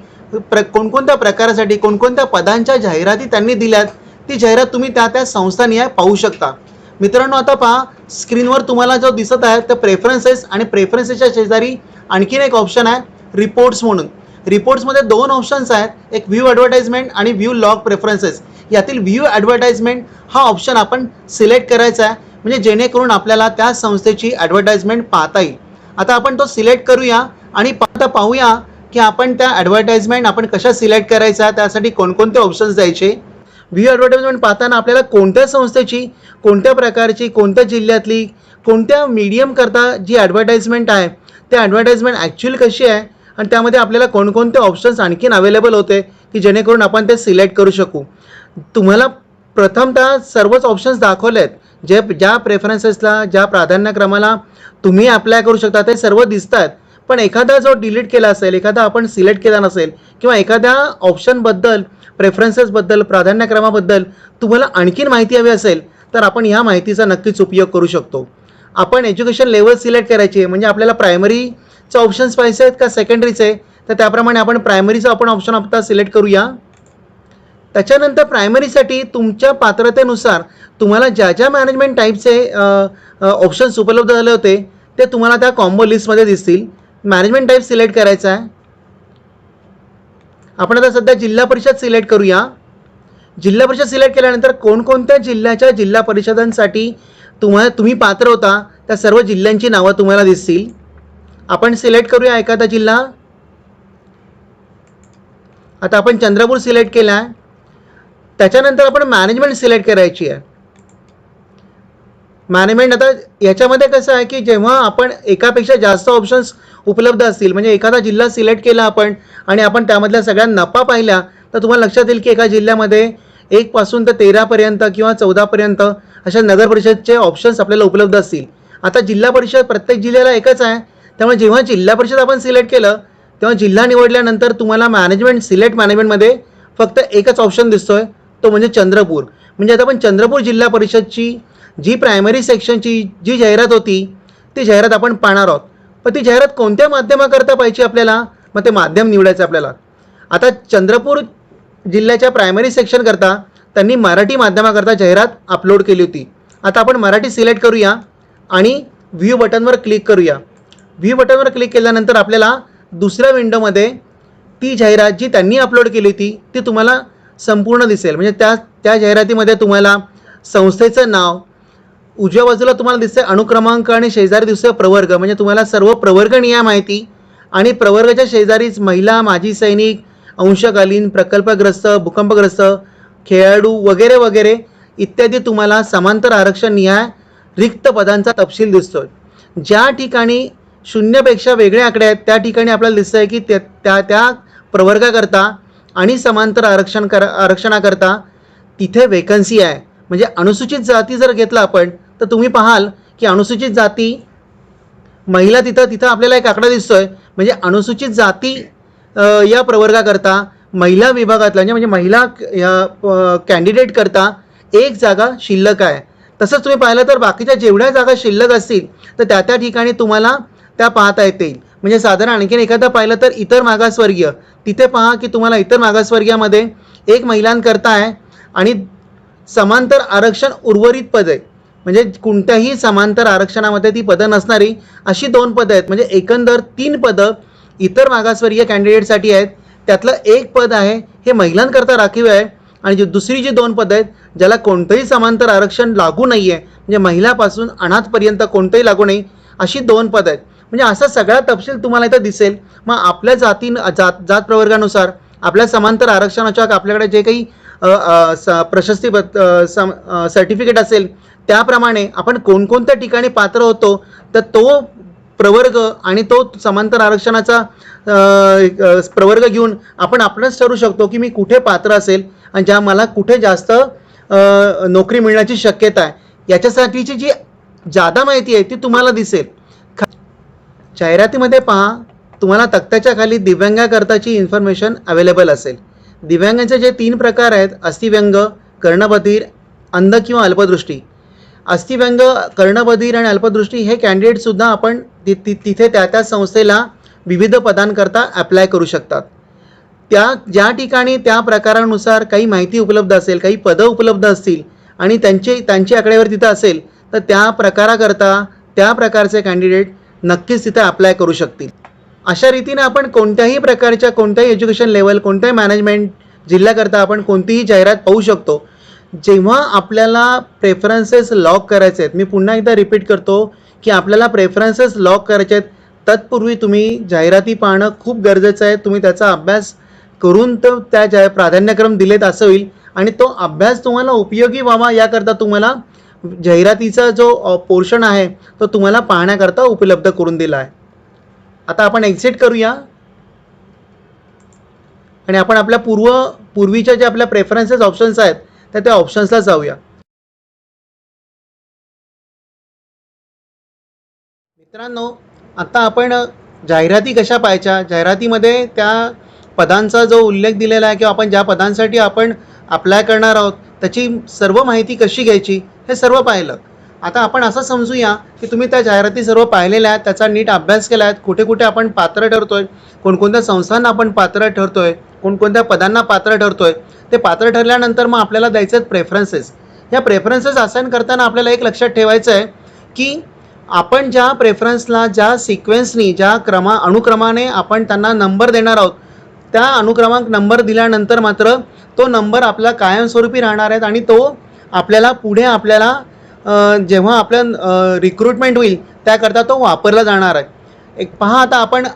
कोणकोणत्या प्रकारासाठी, कोणकोणत्या पदांच्या जाहिराती त्यांनी दिल्यात, ती जाहिरात तुम्ही त्या त्या संस्थानिहाय पाहू शकता. मित्रांनो, आता पहा स्क्रीनवर तुम्हाला जो दिसत आहे तर प्रेफरन्सेस आणि प्रेफरन्सेसच्या शेजारी आणखीन एक ऑप्शन आहे रिपोर्ट्स म्हणून. रिपोर्ट्समध्ये दोन ऑप्शन्स आहेत, एक व्ह्यू ॲडव्हर्टाइजमेंट आणि व्ह्यू लॉग प्रेफरन्सेस. यातील व्ह्यू ॲडव्हर्टाइजमेंट हा ऑप्शन आपण सिलेक्ट करायचा आहे, म्हणजे जेणेकरून आपल्याला त्या संस्थेची ॲडव्हर्टाइजमेंट पाहता येईल. आता आपण तो सिलेक्ट करूया आणि आता पाहूया की आपण त्या ॲडव्हर्टाइजमेंट आपण कशा सिलेक्ट करायचा, त्यासाठी कोणकोणते ऑप्शन्स द्यायचे. व्ह्यू ॲडव्हर्टाइजमेंट पाहताना आपल्याला कोणत्या संस्थेची, कोणत्या प्रकारची, कोणत्या जिल्ह्यातली, कोणत्या मीडियम करता जी ॲडव्हर्टाइजमेंट आहे त्या ॲडव्हर्टाइजमेंट ॲक्च्युअली कशी आहे आणि त्यामध्ये आपल्याला कोणकोणते ऑप्शन्स आणखीन अवेलेबल होते की जेणेकरून आपण ते सिलेक्ट करू शकू. तुम्हाला प्रथमतः सर्वच ऑप्शन्स दाखवले आहेत, ज्या प्रेफरन्सेसला, ज्या प्राधान्यक्रमाला तुम्ही अप्लाय करू शकता ते सर्व दिसत आहेत. पण एखादा जो डिलीट केला असेल, एखादा आपण सिलेक्ट केला नसेल किंवा एखाद्या ऑप्शनबद्दल, प्रेफरन्सेसबद्दल, प्राधान्यक्रमाबद्दल तुम्हाला आणखीन माहिती हवी असेल तर आपण ह्या माहितीचा नक्कीच उपयोग करू शकतो. आपण एज्युकेशन लेवल सिलेक्ट करायची आहे, म्हणजे आपल्याला प्रायमरीचे ऑप्शन्स पाहिजे आहेत का सेकंडरीचे, तर त्याप्रमाणे आपण प्रायमरीचा आपण ऑप्शन आता सिलेक्ट करूया. त्याच्यानंतर प्रायमरीसाठी तुमच्या पात्रतेनुसार तुम्हाला ज्या ज्या मॅनेजमेंट टाईपचे ऑप्शन्स उपलब्ध झाले होते ते तुम्हाला त्या कॉम्बो लिस्टमध्ये दिसतील. मॅनेजमेंट टाईप सिलेक्ट करायचा आहे. आपण आता सध्या जिल्हा परिषद सिलेक्ट करूया. जिल्हा परिषद सिलेक्ट केल्यानंतर कोणकोणत्या जिल्ह्याच्या जिल्हा परिषदांसाठी तुम्ही पात्र होता त्या सर्व जिल्ह्यांची नावं तुम्हाला दिसतील. आपण सिलेक्ट करूया एखादा जिल्हा. आता आपण चंद्रपूर सिलेक्ट केला आहे. त्याच्यानंतर आपण मॅनेजमेंट सिलेक्ट करायची आहे. मॅनेजमेंट आता याच्यामध्ये कसं आहे की जेव्हा आपण एकापेक्षा जास्त ऑप्शन्स उपलब्ध असतील, म्हणजे एखादा जिल्हा सिलेक्ट केला आपण आणि आपण त्यामधल्या सगळ्या नफा पाहिल्या तर तुम्हाला लक्षात येईल की एका जिल्ह्यामध्ये 1 पासून तर 13 पर्यंत किंवा 14 पर्यंत अशा नगर परिषदचे ऑप्शन्स आपल्याला उपलब्ध असतील. आता जिल्हा परिषद प्रत्येक जिल्ह्याला एकच आहे, त्यामुळे जेव्हा जिल्हा परिषद आपण सिलेक्ट केलं तेव्हा जिल्हा निवडल्यानंतर तुम्हाला मॅनेजमेंट सिलेक्ट मॅनेजमेंटमध्ये फक्त एकच ऑप्शन दिसतोय, तो म्हणजे चंद्रपूर. म्हणजे आता आपण चंद्रपूर जिल्हा परिषदची जी प्रायमरी सेक्शनची जी जाहिरात होती ती जाहिरात आपण पाहणार आहोत. पण ती जाहिरात कोणत्या माध्यमाकरता पाहिजे आपल्याला, मग ते माध्यम निवडायचं आपल्याला. आता चंद्रपूर जिल्ह्याच्या प्रायमरी सेक्शन करता त्यांनी मराठी माध्यमाकरता जाहिरात अपलोड केली होती. आता आपण मराठी सिलेक्ट करूया आणि व्ह्यू बटनवर क्लिक करूया. व्ह्यू बटनवर क्लिक केल्यानंतर आपल्याला दुसऱ्या विंडोमध्ये ती जाहिरात जी त्यांनी अपलोड केली होती ती तुम्हाला संपूर्ण दिसेल. म्हणजे त्या जाहिरातीमध्ये तुम्हाला संस्थेचं नाव, उजव्या बाजूला तुम्हाला दिसते अनुक्रमांक आणि शेजारी दिसते प्रवर्ग, म्हणजे तुम्हाला सर्व प्रवर्गनीय माहिती आणि प्रवर्गाच्या शेजारीच महिला, माजी सैनिक, अंशकालीन, प्रकल्पग्रस्त, भूकंपग्रस्त, खेळाडू वगैरे वगैरे इत्यादी तुम्हाला समांतर आरक्षण निहाय रिक्त पदांचा तपशील दिसतोय. ज्या ठिकाणी शून्यपेक्षा वेगळे आकडे आहेत त्या ठिकाणी आपल्याला दिसतं आहे की त्या प्रवर्गाकरता आणि समांतर आरक्षणाकरता तिथे वेकन्सी आहे. म्हणजे अनुसूचित जाती जर घेतला आपण तर तुम्ही पाहाल की अनुसूचित जाती महिला तिथं आपल्याला एक आकडा दिसतोय. म्हणजे अनुसूचित जाती या प्रवर्गाकरता महिला विभागातला म्हणजे महिला कॅन्डिडेट करता एक जागा शिल्लक आहे. तसंच तुम्ही पाहिलं तर बाकीच्या जेवढ्या जागा शिल्लक असतील तर त्या ठिकाणी तुम्हाला त्या पाहता येतील. म्हणजे साधारण आणखीन एखादा पाहिलं तर इतर मागासवर्गीय, तिथे पहा की तुम्हाला इतर मागासवर्गीयामध्ये एक महिलांकरता आहे आणि समांतर आरक्षण उर्वरित पद आहे. म्हणजे कोणत्याही समांतर आरक्षणामध्ये ती पदं नसणारी अशी 2 पदं आहेत. म्हणजे एकंदर 3 पदं इतर मागासवर्गीय कॅन्डिडेटसाठी आहेत. त्यातलं एक पद आहे हे महिलांकरता राखीव आहे आणि दुसरी जी 2 पदं आहेत ज्याला कोणतंही समांतर आरक्षण लागू नाही आहे, म्हणजे महिलापासून अनाथपर्यंत कोणतंही लागू नाही, अशी 2 पदं आहेत. म्हणजे असा सगळा तपशील तुम्हाला इथं दिसेल. मग आपल्या जात प्रवर्गानुसार आपल्या समांतर आरक्षणाच्या आपल्याकडे जे काही प्रशस्ती सर्टिफिकेट असेल त्याप्रमाणे आपण कोणकोणत्या ठिकाणी पात्र होतो, तर तो प्रवर्ग आणि तो समांतर आरक्षणाचा प्रवर्ग घेऊन आपण आपणच ठरवू शकतो की मी कुठे पात्र असेल आणि ज्या मला कुठे जास्त नोकरी मिळण्याची शक्यता आहे. याच्यासाठीची जी जादा माहिती आहे ती तुम्हाला दिसेल. जाहिरातीमध्ये पहा, तुम्हाला तक्त्याच्या खाली दिव्यांगाकरताची इन्फॉर्मेशन अवेलेबल असेल. दिव्यांगांचे जे 3 प्रकार आहेत, अस्थिव्यंग, कर्णबधीर, अंध किंवा अल्पदृष्टी. अस्थिव्यंग, कर्णबधीर आणि अल्पदृष्टी हे कॅन्डिडेटसुद्धा आपण तिथे त्या संस्थेला विविध पदांकरता अप्लाय करू शकतात. ज्या ठिकाणी त्या प्रकारानुसार काही माहिती उपलब्ध असेल, काही पदं उपलब्ध असतील आणि त्यांची आकडेवारी तिथं असेल, तर त्या प्रकाराकरता त्या प्रकारचे कॅन्डिडेट नक्कीच तिथे अप्लाय करू शकतील. अशा रीतीने आपण कोणत्याही प्रकारच्या कोणत्याही एज्युकेशन लेवल, कोणत्याही मॅनेजमेंट जिल्ह्याकरता आपण कोणतीही जाहिरात पाहू शकतो. जेव्हा आपल्याला प्रेफरन्सेस लॉक करायचे आहेत, मी पुन्हा एकदा रिपीट करतो की आपल्याला प्रेफरन्सेस लॉक करायचे आहेत, तत्पूर्वी तुम्ही जाहिराती पाहणं खूप गरजेचं आहे. तुम्ही त्याचा अभ्यास करून तर त्या प्राधान्यक्रम दिलेत असं होईल आणि तो अभ्यास तुम्हाला उपयोगी व्हावा याकरता तुम्हाला जाहिरातीचा जो पोर्शन आहे तो तुम्हाला पाहण्याकरता उपलब्ध करून दिला आहे. आता आपण एक्झिट करूया आणि आपण आपल्या पूर्वीच्या जे आपल्या प्रेफरन्सेस ऑप्शन्स आहेत तर त्या ऑप्शन्सला जाऊया. मित्रांनो, आता आपण जाहिराती कशा पाहायच्या, जाहिरातीमध्ये त्या पदांचा जो उल्लेख दिलेला आहे किंवा आपण ज्या पदांसाठी आपण अप्लाय करणार आहोत त्याची सर्व माहिती कशी घ्यायची हे सर्व पाहिलं. आता आपण असं समजूया की तुम्ही त्या जाहिराती सर्व पाहिलेल्या आहेत, त्याचा नीट अभ्यास केला आहे, कुठे कुठे आपण पात्र ठरतोय, कोणकोणत्या संस्थांना आपण पात्र ठरतोय, कोणकोणत्या पदांना पात्र ठरतोय. ते पात्र ठरल्यानंतर मग आपल्याला द्यायचे आहेत प्रेफरन्सेस. या प्रेफरन्सेस असाइन करताना आपल्याला एक लक्षात ठेवायचं आहे की आपण ज्या प्रेफरन्सला ज्या सिक्वेन्सनी ज्या अनुक्रमाने आपण त्यांना नंबर देणार आहोत, त्या अनुक्रमांक नंबर दिल्यानंतर मात्र तो नंबर आपला कायमस्वरूपी राहणार आहेत आणि तो आपल्याला पुढे जेव्हा आपल्या रिक्रुटमेंट होईल त्याकरता तो वापरला जाणार आहे. एक पहा, आता आपण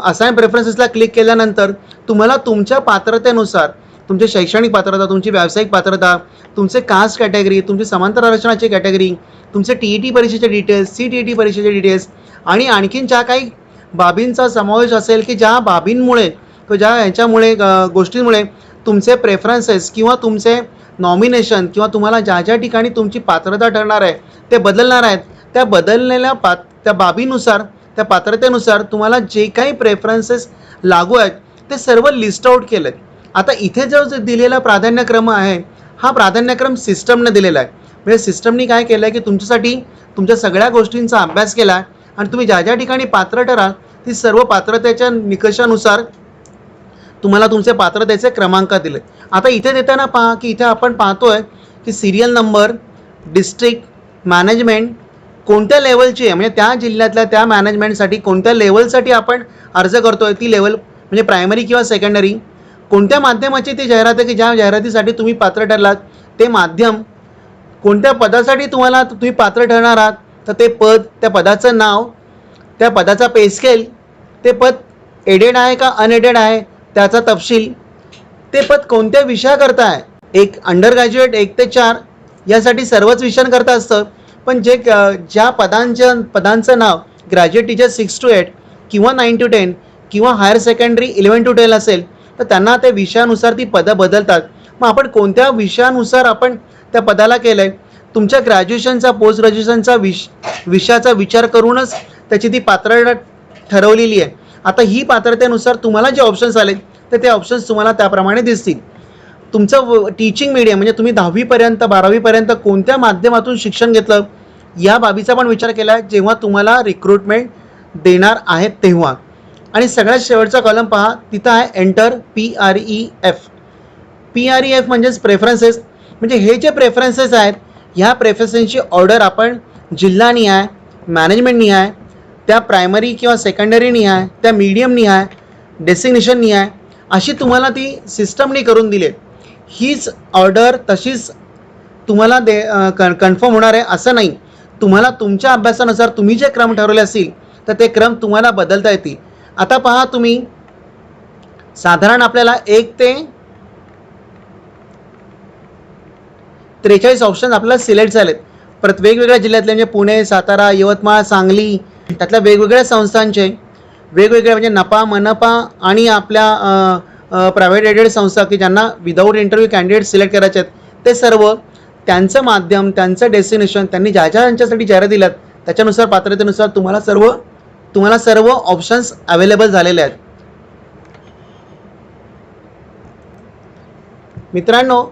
असाइन प्रेफरन्सेसला क्लिक केल्यानंतर तुम्हाला तुमच्या पात्रतेनुसार, तुमची शैक्षणिक पात्रता, तुमची व्यावसायिक पात्रता, तुमचे कास्ट कॅटेगरी, तुमची समांतर आरक्षणाची कॅटेगरी, तुमचे TET परीक्षेचे डिटेल्स, CTET परीक्षेचे डिटेल्स आणि आणखीन ज्या काही बाबींचा समावेश असेल की ज्या बाबींमुळे किंवा ज्या गोष्टींमुळे तुमचे प्रेफरन्सेस किंवा तुमचे नॉमिनेशन किंवा तुम्हाला ज्या ज्या ठिकाणी तुमची पात्रता ठरणार आहे ते बदलणार आहेत, त्या बदललेल्या त्या बाबीनुसार, त्या पात्रतेनुसार तुम्हाला जे काही प्रेफरन्सेस लागू आहेत ते सर्व लिस्ट आउट केले. आता इथे जो दिलेला प्राधान्यक्रम आहे हा प्राधान्यक्रम सिस्टमने दिलेला आहे. म्हणजे सिस्टमने काय केलं आहे की तुमच्यासाठी तुमच्या सगळ्या गोष्टींचा अभ्यास केला आहे आणि तुम्ही ज्या ज्या ठिकाणी पात्र ठराल ती सर्व पात्रतेच्या निकषानुसार तुम्हाला तुमचे पात्रतेचे क्रमांक दिले. आता इथे देताना पहा की इथे आपण पाहतोय की सिरियल नंबर, डिस्ट्रिक्ट, मॅनेजमेंट कोणत्या लेवलची आहे, म्हणजे त्या जिल्ह्यातल्या त्या मॅनेजमेंटसाठी कोणत्या लेवलसाठी आपण अर्ज करतोय, ती लेवल म्हणजे प्रायमरी किंवा सेकंडरी, कोणत्या माध्यमाची ती जाहिरात आहे की ज्या जाहिरातीसाठी तुम्ही पात्र ठरलात, ते माध्यम, कोणत्या पदासाठी तुम्ही पात्र ठरणार आहात तर ते पद, त्या पदाचं नाव, त्या पदाचा पे स्केल, ते पद एडेड आहे का अनएडेड आहे त्याचा तपशील, ते पद कोणत्या विषयाकरता आहे, एक अंडर ग्रॅज्युएट 1 ते 4 यासाठी सर्वच विषयांकरता असतं, पण ज्या पदांचं नाव ग्रॅज्युएट टीचर 6 to 8 किंवा 9 to 10 किंवा हायर सेकंडरी 11 to 12 असेल तर त्यांना त्या विषयानुसार ती पदं बदलतात. मग आपण कोणत्या विषयानुसार आपण त्या पदाला केलं आहे, तुमच्या ग्रॅज्युएशनचा, पोस्ट ग्रॅज्युएशनचा विषयाचा विचार करूनच त्याची ती पात्रता ठरवलेली आहे. आता ही पात्रतेनुसार तुम्हाला जे ऑप्शन्स आले तर ते ऑप्शन्स तुम्हाला त्याप्रमाणे दिसतील. तुमचं टीचिंग मीडियम म्हणजे तुम्ही 10वीपर्यंत 12वीपर्यंत कोणत्या माध्यमातून शिक्षण घेतलं या बाबीचा पण विचार केला आहे जेव्हा तुम्हाला रिक्रुटमेंट देणार आहेत तेव्हा. आणि सगळ्यात शेवटचा कॉलम पहा, तिथं आहे एंटर PREF. PREF म्हणजेच प्रेफरन्सेस. म्हणजे हे जे प्रेफरन्सेस आहेत ह्या प्रेफरन्सेसची ऑर्डर आपण जिल्हानिहाय, मॅनेजमेंटनिहाय, त्या प्रायमरी किंवा सेकंडरी निहाय, त्या मीडियम निहाय, डेसिग्नेशन निहाय अशी तुम्हाला ती सिस्टमने करून दिली. हीच ऑर्डर तशीच तुम्हाला कन्फर्म होणार आहे असं नाही. तुम्हाला तुमच्या अभ्यासानुसार तुम्ही जे क्रम ठरवले असतील तर ते क्रम तुम्हाला बदलता येतील. आता पहा तुम्ही, साधारण आपल्याला 1 ते 43 ऑप्शन आपल्याला सिलेक्ट झालेत. वेगवेगळ्या जिल्ह्यातले म्हणजे पुणे, सातारा, यवतमाळ, सांगली, त्यातल्या वेगवेगळ्या संस्थांचे वेगवेगळ्या म्हणजे नपा, मनपा आणि आपल्या प्रायव्हेट एडेड संस्था की ज्यांना विदाऊट इंटरव्ह्यू कॅन्डिडेट सिलेक्ट करायचे आहेत, ते सर्व त्यांचं माध्यम, त्यांचं डेस्टिनेशन, त्यांनी ज्या ज्या यांच्यासाठी जाहिरात दिल्यात त्याच्यानुसार पात्रतेनुसार तुम्हाला सर्व ऑप्शन्स अवेलेबल झालेले आहेत. मित्रांनो,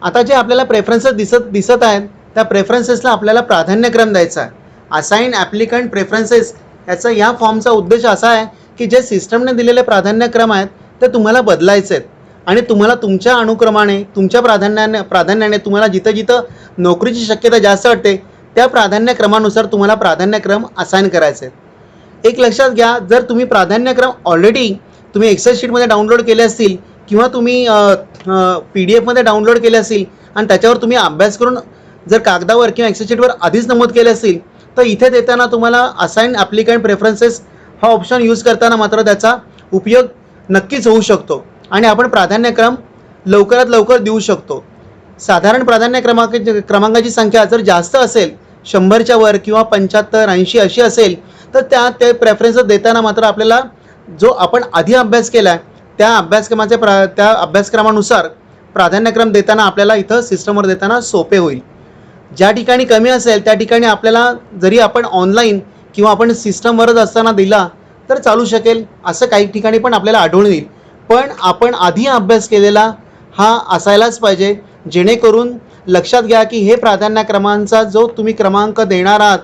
आता जे आपल्याला प्रेफरन्सेस दिसत आहेत त्या प्रेफरन्सेसला आपल्याला प्राधान्यक्रम द्यायचा आहे. असाइन ॲप्लिकंट प्रेफरन्सेस याचा या फॉर्मचा उद्देश असा आहे की जे सिस्टमने दिलेले प्राधान्यक्रम आहेत ते तुम्हाला बदलायचे आहेत आणि तुम्हाला तुमच्या अनुक्रमाने, तुमच्या प्राधान्याने तुम्हाला जिथं जिथं नोकरीची शक्यता जास्त वाटते त्या प्राधान्यक्रमानुसार तुम्हाला प्राधान्यक्रम असाइन करायचे आहेत. एक लक्षात घ्या, जर तुम्ही प्राधान्यक्रम ऑलरेडी तुम्ही एक्सेल शीटमध्ये डाउनलोड केले असतील किंवा तुम्ही PDF मध्ये डाउनलोड केले असतील आणि त्याच्यावर तुम्ही अभ्यास करून जर कागदावर किंवा एक्सेल शीटवर आधीच नमूद केले असतील तर इथे देताना तुम्हाला असाइन ॲप्लिकंट प्रेफरन्सेस हा ऑप्शन यूज करताना मात्र त्याचा उपयोग नक्कीच होऊ शकतो आणि आपण प्राधान्यक्रम लवकरात लवकर देऊ शकतो. साधारण क्रमांकाची संख्या जर जास्त असेल, 100च्या वर किंवा 75, 80 अशी असेल तर ते प्रेफरन्सेस देताना मात्र आपल्याला जो आपण आधी अभ्यास केला आहे त्या अभ्यासक्रमानुसार प्राधान्यक्रम देताना आपल्याला इथं सिस्टमवर देताना सोपे होईल. ज्या ठिकाणी कमी असेल त्या ठिकाणी आपल्याला जरी आपण ऑनलाईन किंवा आपण सिस्टमवरच असताना दिला तर चालू शकेल, असं काही ठिकाणी पण आपल्याला आढळून येईल. पण आपण आधी अभ्यास केलेला हा असायलाच पाहिजे, जेणेकरून लक्षात घ्या की हे प्राधान्यक्रमांचा जो तुम्ही क्रमांक देणार आहात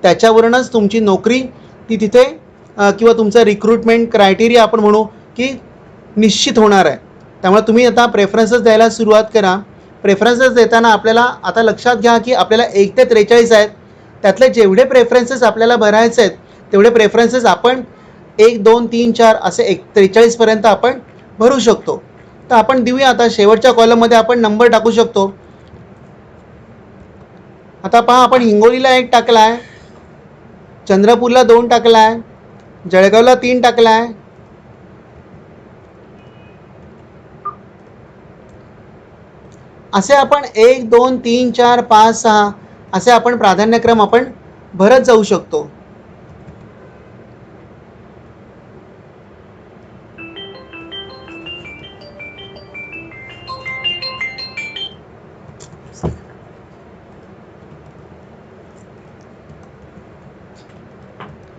त्याच्यावरूनच तुमची नोकरी ती तिथे किंवा तुमचं रिक्रुटमेंट क्रायटेरिया आपण म्हणू की निश्चित होणार आहे. त्यामुळे तुम्ही आता प्रेफरन्सेस द्यायला सुरुवात करा. प्रेफरन्सेस देताना आपल्याला आता लक्षात घ्या की आपल्याला 1 ते 43 आहेत, त्यातले जेवढे प्रेफरन्सेस आपल्याला भरायचे आहेत तेवढे प्रेफरन्सेस आपण 1, 2, 3, 4 असे 43पर्यंत आपण भरू शकतो. तर आपण देऊया. आता शेवटच्या कॉलममध्ये आपण नंबर टाकू शकतो. आता पहा, आपण हिंगोलीला 1 टाकला आहे, चंद्रपूरला 2 टाकला आहे, जळगावला 3 टाकला आहे, असे आपण 1, 2, 3, 4, 5, 6 असे आपण प्राधान्यक्रम आपण भरत जाऊ शकतो.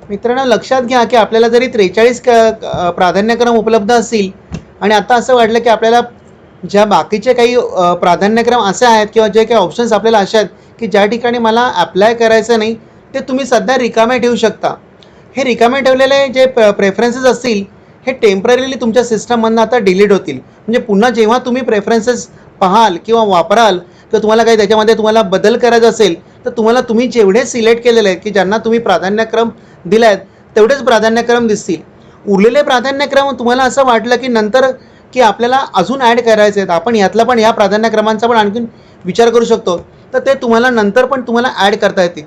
मित्रांनो, लक्षात घ्या की आपल्याला जरी 43 प्राधान्यक्रम उपलब्ध असतील आणि आता असं वाटलं की आपल्याला ज्या बाकीचे काही प्राधान्यक्रम असे आहेत किंवा जे काही ऑप्शन्स आपल्याला असे आहेत की ज्या ठिकाणी मला अप्लाय करायचं नाही ते तुम्ही सध्या रिकामे ठेवू शकता. हे रिकामे ठेवलेले जे प्रेफरन्सेस असतील हे टेम्पररीली तुमच्या सिस्टममधून आता डिलीट होतील. म्हणजे पुन्हा जेव्हा तुम्ही प्रेफरन्सेस पाहाल किंवा वापराल किंवा तुम्हाला काही त्याच्यामध्ये तुम्हाला बदल करायचा असेल तर तुम्ही जेवढे सिलेक्ट केलेले आहेत की ज्यांना तुम्ही प्राधान्यक्रम दिले आहेत तेवढेच प्राधान्यक्रम दिसतील. उरलेले प्राधान्यक्रम तुम्हाला असं वाटलं की नंतर की आपल्याला अजून ॲड करायचे आहेत, आपण यातला पण या प्राधान्यक्रमांचा पण आणखीन विचार करू शकतो, तर ते तुम्हाला नंतर पण तुम्हाला ॲड करता येतील.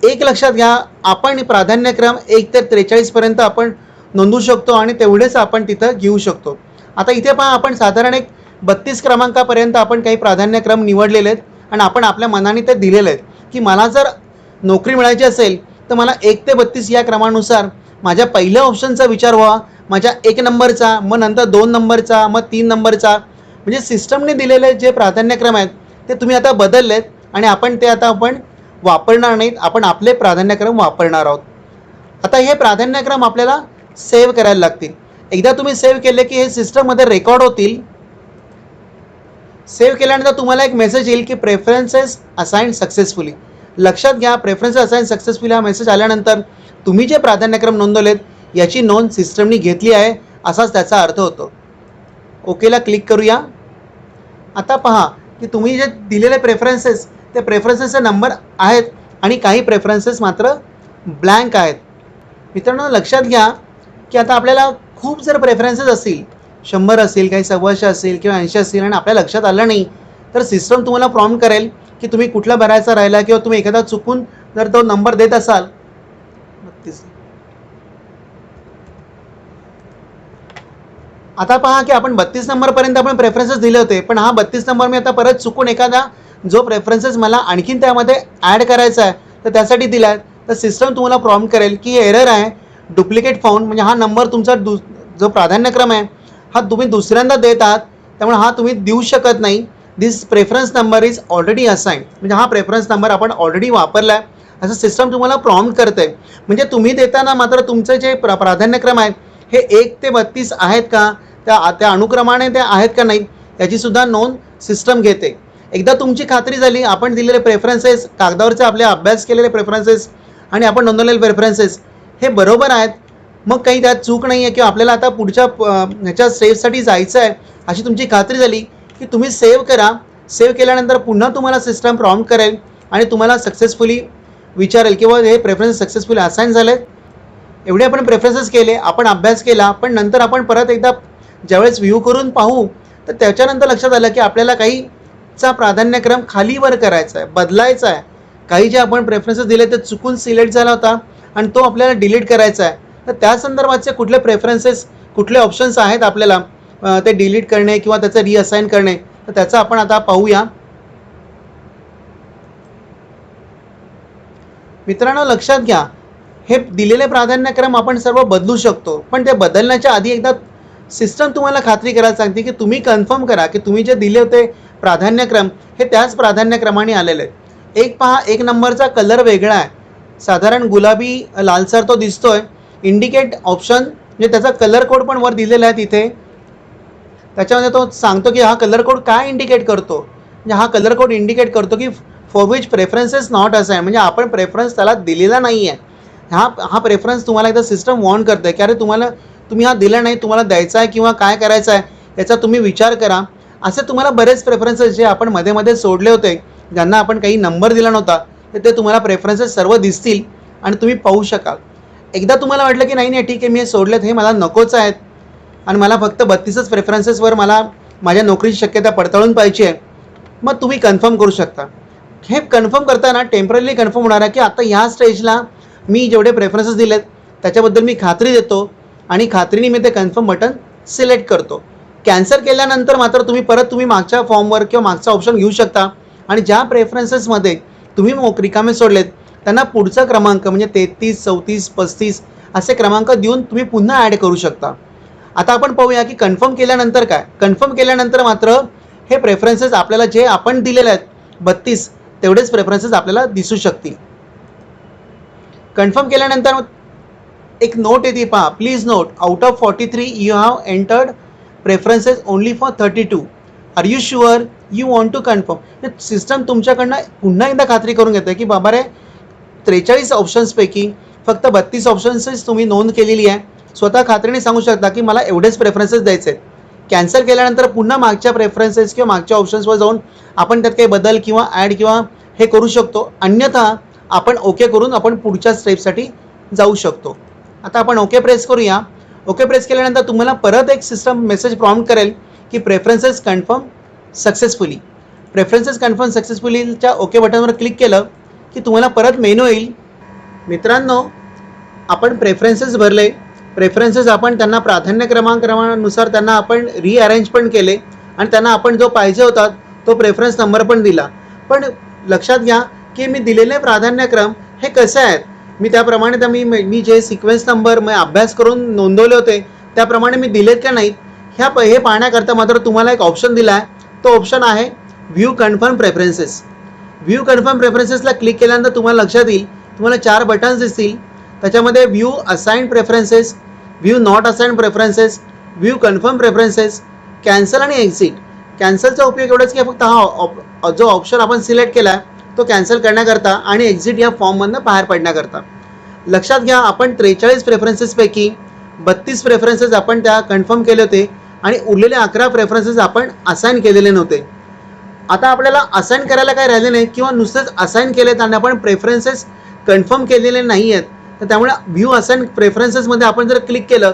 एक लक्षात घ्या, आपण प्राधान्यक्रम 1 ते 43पर्यंत आपण नोंदवू शकतो आणि तेवढेच आपण तिथं घेऊ शकतो. आता इथे पहा, आपण साधारण एक 32 क्रमांकापर्यंत आपण काही प्राधान्यक्रम निवडलेले आहेत आणि आपण आपल्या मनाने ते दिलेले आहेत की मला जर नोकरी मिळायची असेल तर मला 1 ते 32 या क्रमानुसार माझ्या पहिल्या ऑप्शनचा विचार व्हावा, माझ्या 1 नंबरचा, मग नंतर 2 नंबरचा, मग 3 नंबरचा. म्हणजे सिस्टमने दिलेले जे प्राधान्यक्रम आहेत ते तुम्ही आता बदललेत आणि आपण ते आता वापरणार नाहीत, आपण आपले प्राधान्यक्रम वापरणार आहोत. आता हे प्राधान्यक्रम आपल्याला सेव्ह करायला लागतील. एकदा तुम्ही सेव्ह केले की हे सिस्टममध्ये रेकॉर्ड होतील. सेव्ह केल्यानंतर तुम्हाला एक मेसेज येईल की प्रेफरन्सेस असाइन्ड सक्सेसफुली. लक्षात घ्या, प्रेफरन्सेस असाइन्ड सक्सेसफुली हा मेसेज आल्यानंतर तुम्ही जे प्राधान्यक्रम नोंदवलेत याची नोंद सिस्टमनी घेतली आहे असाच त्याचा अर्थ होतो. ओकेला क्लिक करूया. आता पहा की तुम्ही जे दिलेले प्रेफरन्सेस ते प्रेफरन्सेसचे नंबर आहेत आणि काही प्रेफरन्सेस मात्र ब्लँक आहेत. मित्रांनो, लक्षात घ्या की आता आपल्याला खूप जर प्रेफरन्सेस असतील 100 असेल, काही 125 असेल किंवा 80 असेल आणि आपल्या लक्षात आलं नाही, तर सिस्टम तुम्हाला प्रॉम्प्ट करेल की तुम्ही कुठला भरायचा राहिला किंवा तुम्ही एखादा चुकून जर तो नंबर देत असाल. 32. आता पहा की आपण 32 नंबरपर्यंत आपण प्रेफरन्सेस दिले होते, पण हा 32 नंबर मी आता परत चुकून एखादा जो प्रेफरन्सेस मला आणखीन त्यामध्ये ॲड करायचा आहे तर त्यासाठी दिला आहे, तर सिस्टम तुम्हाला प्रॉम्प्ट करेल की एरर आहे, डुप्लिकेट फाउंड. म्हणजे हा नंबर तुमचा जो प्राधान्यक्रम आहे हा तुम्ही दुसऱ्यांदा देत आहात, त्यामुळे हा तुम्ही देऊ शकत नाही. This preference number is already assigned. म्हणजे हा प्रेफरन्स नंबर आपण ऑलरेडी वापरला आहे असं सिस्टम तुम्हाला प्रॉम्प्ट करते. म्हणजे तुम्ही देताना मात्र तुमचे जे प्राधान्यक्रम आहेत हे 1 ते 32 आहेत का, त्या अनुक्रमाने ते आहेत का नाही याचीसुद्धा नोंद सिस्टम घेते. एकदा तुमची खात्री झाली, आपण दिलेले प्रेफरन्सेस, कागदावरचे आपले अभ्यास केलेले प्रेफरन्सेस आणि आपण नोंदवलेले प्रेफरन्सेस हे बरोबर आहेत, मग काही त्यात चूक नाही आहे किंवा आपल्याला आता पुढच्या ह्याच्या स्टेपसाठी जायचं आहे अशी तुमची खात्री झाली की तुम्ही सेव्ह करा. सेव्ह केल्यानंतर पुन्हा तुम्हाला सिस्टम प्रॉम्प्ट करेल आणि तुम्हाला सक्सेसफुली विचारेल किंवा हे प्रेफरन्स सक्सेसफुली असाइन झालेत. एवढे आपण प्रेफरन्सेस केले, आपण अभ्यास केला, पण नंतर आपण परत एकदा ज्यावेळेस व्ह्यू करून पाहू तर त्याच्यानंतर लक्षात आलं की आपल्याला काहीचा प्राधान्यक्रम खालीवर करायचा आहे, बदलायचा आहे. काही जे आपण प्रेफरन्सेस दिले ते चुकून सिलेक्ट झाला होता आणि तो आपल्याला डिलीट करायचा आहे. तर त्या संदर्भाचे कुठले प्रेफरन्सेस, कुठले ऑप्शन्स आहेत आपल्याला ते डिलीट करणे किंवा त्याचं रिअसाइन करणे, तर त्याचं आपण आता पाहूया. मित्रांनो लक्षात घ्या, हे दिलेले प्राधान्यक्रम आपण सर्व बदलू शकतो, पण ते बदलण्याच्या आधी एकदा सिस्टम तुम्हाला खात्री करायला सांगते की तुम्ही कन्फर्म करा की तुम्ही जे दिले होते प्राधान्यक्रम हे त्याच प्राधान्यक्रमाने आलेले आहेत. एक पहा, 1 नंबरचा कलर वेगळा आहे, साधारण गुलाबी लालसर तो दिसतोय. इंडिकेट ऑप्शन म्हणजे त्याचा कलर कोड पण वर दिलेला आहे तिथे. त्याच्यामध्ये तो सांगतो की हा कलर कोड काय इंडिकेट करतो. म्हणजे हा कलर कोड इंडिकेट करतो की for which preferences not assign, म्हणजे आपण प्रेफरन्स त्याला दिलेला नाही आहे. हा प्रेफरन्स तुम्हाला एकदा सिस्टम वॉर्न करतं आहे की अरे तुम्ही हा दिला नाही, तुम्हाला द्यायचा आहे किंवा काय करायचं आहे याचा तुम्ही विचार करा. असे तुम्हाला बरेच प्रेफरन्सेस जे आपण मध्ये मध्ये सोडले होते, ज्यांना आपण काही नंबर दिला नव्हता, तर ते तुम्हाला प्रेफरन्सेस सर्व दिसतील आणि तुम्ही पाहू शकाल. एकदा तुम्हाला वाटलं की नाही ठीक आहे मी हे सोडलेत, हे मला नकोच आहेत आणि मला फक्त 32च प्रेफरन्सेसवर मला माझ्या नोकरीची शक्यता पडताळून पाहिजे आहे, मग तुम्ही कन्फर्म करू शकता. हे कन्फर्म करताना टेम्पररी कन्फर्म होणार आहे की आता ह्या स्टेजला मी जेवढे प्रेफरन्सेस दिलेत त्याच्याबद्दल मी खात्री देतो आणि खात्रीने मी ते कन्फर्म बटन सिलेक्ट करतो. कॅन्सल केल्यानंतर मात्र तुम्ही मागच्या फॉर्मवर किंवा मागचा ऑप्शन घेऊ शकता आणि ज्या प्रेफरन्सेसमध्ये तुम्ही रिकामे सोडलेत त्यांना पुढचा क्रमांक म्हणजे 33, 34, 35 असे क्रमांक देऊन तुम्ही पुन्हा ॲड करू शकता. आता आपण पाहूया की कन्फर्म केल्यानंतर काय. कन्फर्म केल्यानंतर मात्र हे प्रेफरन्सेस आपल्याला जे आपण दिलेले आहेत 32 तेवढेच प्रेफरन्सेस आपल्याला दिसू शकतील. कन्फर्म केल्यानंतर एक नोट येते पहा, please note out of 43 you have entered preferences only for 32. Are you sure you want to confirm. System तुमच्याकडनं पुन्हा एकदा खात्री करून घेते की बाबा रे 43 ऑप्शन्सपैकी फक्त 32 ऑप्शन्सच तुम्ही नोंद केलेली आहे. स्वतः खात्रीने सांगू शकता की मला एवढेच प्रेफरन्सेस द्यायचे आहेत. कॅन्सल केल्यानंतर पुन्हा मागच्या प्रेफरन्सेस किंवा मागच्या ऑप्शन्सवर जाऊन आपण त्यात काही बदल किंवा ॲड किंवा हे करू शकतो. अन्यथा आपण ओके करून आपण पुढच्या स्टेपसाठी जाऊ शकतो. आता आपण ओके प्रेस करूया. ओके प्रेस केल्यानंतर तुम्हाला परत एक सिस्टम मेसेज प्रॉम्प्ट करेल की preferences confirm successfully. Preferences confirm सक्सेसफुलीच्या ओके बटनवर क्लिक केलं की तुम्हाला परत मेनू येईल. मित्रांनो आपण प्रेफरन्सेस भरले, प्रेफरन्सेस आपण त्यांना प्राधान्य क्रमांकानुसार त्यांना आपण रिअरेंज पण केले आणि त्यांना आपण जो पाहिजे होता तो प्रेफरन्स नंबर पण दिला. पण लक्षात घ्या की मी दिलेले प्राधान्यक्रम हे कसे आहेत, मी त्याप्रमाणे मी जे सिक्वेन्स नंबर मी अभ्यास करून नोंदवले होते त्याप्रमाणे मी दिलेत का नाहीत हे पाहण्याकरता मात्र तुम्हाला एक ऑप्शन दिला आहे. तो ऑप्शन आहे view confirm preferences. View confirm प्रेफरन्सेसला क्लिक केल्यानंतर तुम्हाला लक्षात येईल, तुम्हाला 4 बटन्स दिसतील. त्याच्यामध्ये view assigned preferences, view not assigned preferences, view confirm preferences, cancel आणि एक्झिट. कॅन्सलचा उपयोग एवढाच की फक्त हा जो ऑप्शन आपण सिलेक्ट केला आहे तो कॅन्सल करण्याकरता आणि एक्झिट या फॉर्ममधनं बाहेर पडण्याकरता. लक्षात घ्या आपण 43 प्रेफरन्सेसपैकी 32 प्रेफरन्सेस आपण त्या कन्फर्म केले होते आणि उरलेले 11 प्रेफरन्सेस आपण असाइन केलेले नव्हते. आता आपल्याला असाइन करायला काय राहिले नाही किंवा नुसतेच असाइन केलेत आणि आपण प्रेफरन्सेस कन्फर्म केलेले नाही आहेत. तर त्यामुळे व्ह्यू असाइन प्रेफरन्सेसमध्ये आपण जर क्लिक केलं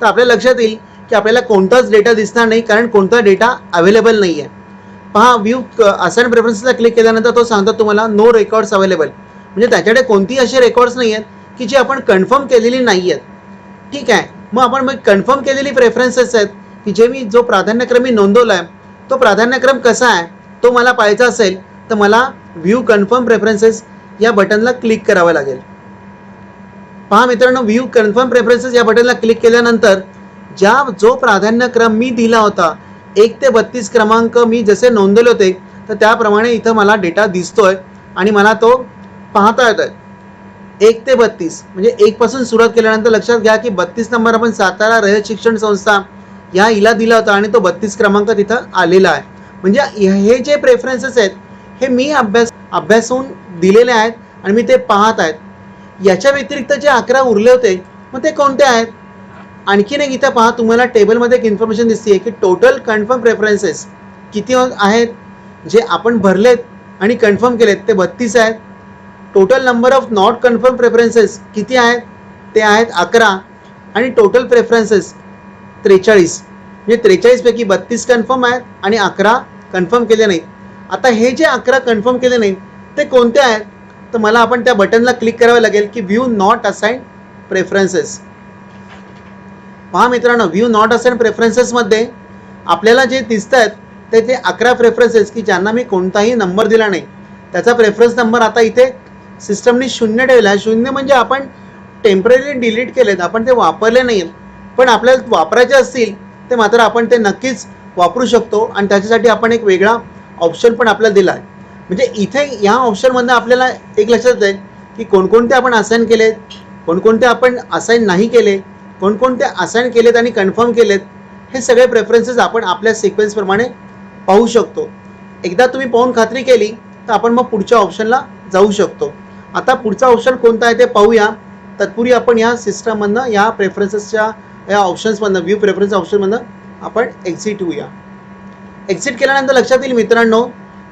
तर आपल्या लक्षात येईल की आपल्याला कोणताच डेटा दिसणार नाही, कारण कोणता डेटा अवेलेबल नाही आहे. पहा, व्ह्यू असाइन प्रेफरन्सेसला क्लिक केल्यानंतर तो सांगतो तुम्हाला नो रेकॉर्ड्स अवेलेबल, म्हणजे त्याच्याकडे कोणतीही असे रेकॉर्ड्स नाही आहेत की जी आपण कन्फर्म केलेली नाही आहेत. ठीक आहे, मग कन्फर्म केलेली प्रेफरन्सेस आहेत की जे मी जो प्राधान्यक्रम मी नोंदवला आहे तो प्राधान्यक्रम कसा आहे तो मला पाहायचा असेल तर मला व्ह्यू कन्फर्म प्रेफरन्सेस या बटनला क्लिक करावं लागेल. पहा मित्रांनो, व्ह्यू कन्फर्म प्रेफरन्सेस या बटनला क्लिक केल्यानंतर जो प्राधान्यक्रम मी दिला होता 1 ते 32 क्रमांक मी जसे नोंदवले होते तर त्याप्रमाणे इथं मला डेटा दिसतोय आणि मला तो पाहता येतोय. 1 ते 32 म्हणजे 1 पासून सुरुवात केल्यानंतर लक्षात घ्या की 32 नंबर आपण सातारा रयत शिक्षण संस्था या हिला दिला होता आणि तो 32 क्रमांक तिथं आलेला आहे. म्हणजे हे जे प्रेफरन्सेस आहेत हे मी अभ्यासून दिलेले आहेत आणि मी ते पाहत आहेत. याच्या व्यतिरिक्त जे 11 उरले होते मग ते कोणते आहेत? आणखीन एक इथं पहा, तुम्हाला टेबलमध्ये एक इन्फॉर्मेशन दिसते की टोटल कन्फर्म प्रेफरन्सेस किती आहेत जे आपण भरलेत आणि कन्फर्म केलेत ते 32 आहेत. Total number of not confirm preferences किती आहेत ते आहेत 11 आणि टोटल प्रेफरन्सेस 43. म्हणजे 43 पैकी 32 कन्फर्म आहेत आणि 11 कन्फर्म केले नाहीत. आता हे जे 11 कन्फर्म केले नाहीत ते कोणते आहेत तर मला आपण त्या बटनला क्लिक करावं लागेल की व्ह्यू नॉट असाइन प्रेफरन्सेस. पहा मित्रांनो, व्ह्यू नॉट असाइन प्रेफरन्सेसमध्ये आपल्याला जे दिसत आहेत ते 11 प्रेफरन्सेस की ज्यांना मी कोणताही नंबर दिला नाही. त्याचा प्रेफरन्स नंबर आता इथे सिस्टमने 0 ठेवला आहे. 0 म्हणजे आपण टेम्पररी डिलीट केलेत, आपण ते वापरले नाहीत, पण आपल्याला वापरायचे असतील ते मात्र आपण ते नक्कीच वापरू शकतो आणि त्याच्यासाठी आपण एक वेगळा ऑप्शन पण आपल्याला दिला आहे. म्हणजे इथे या ऑप्शनमधनं आपल्याला एक लक्षात येईल की कोणकोणते आपण असाइन केलेत, कोणकोणते आपण असाइन नाही केले, कोणकोणते असाइन केलेत आणि कन्फर्म केलेत, हे सगळे प्रेफरन्सेस आपण आपल्या सिक्वेन्सप्रमाणे पाहू शकतो. एकदा तुम्ही पाहून खात्री केली तर आपण मग पुढच्या ऑप्शनला जाऊ शकतो. आता पुढचा ऑप्शन कोणता आहे ते पाहूया. तत्पूर्वी आपण या सिस्टममधनं या प्रेफरन्सेसच्या या ऑप्शन्समधनं व्ह्यू प्रेफरन्स ऑप्शनमधनं आपण एक्झिट होऊया. एक्झिट केल्यानंतर लक्षात येईल मित्रांनो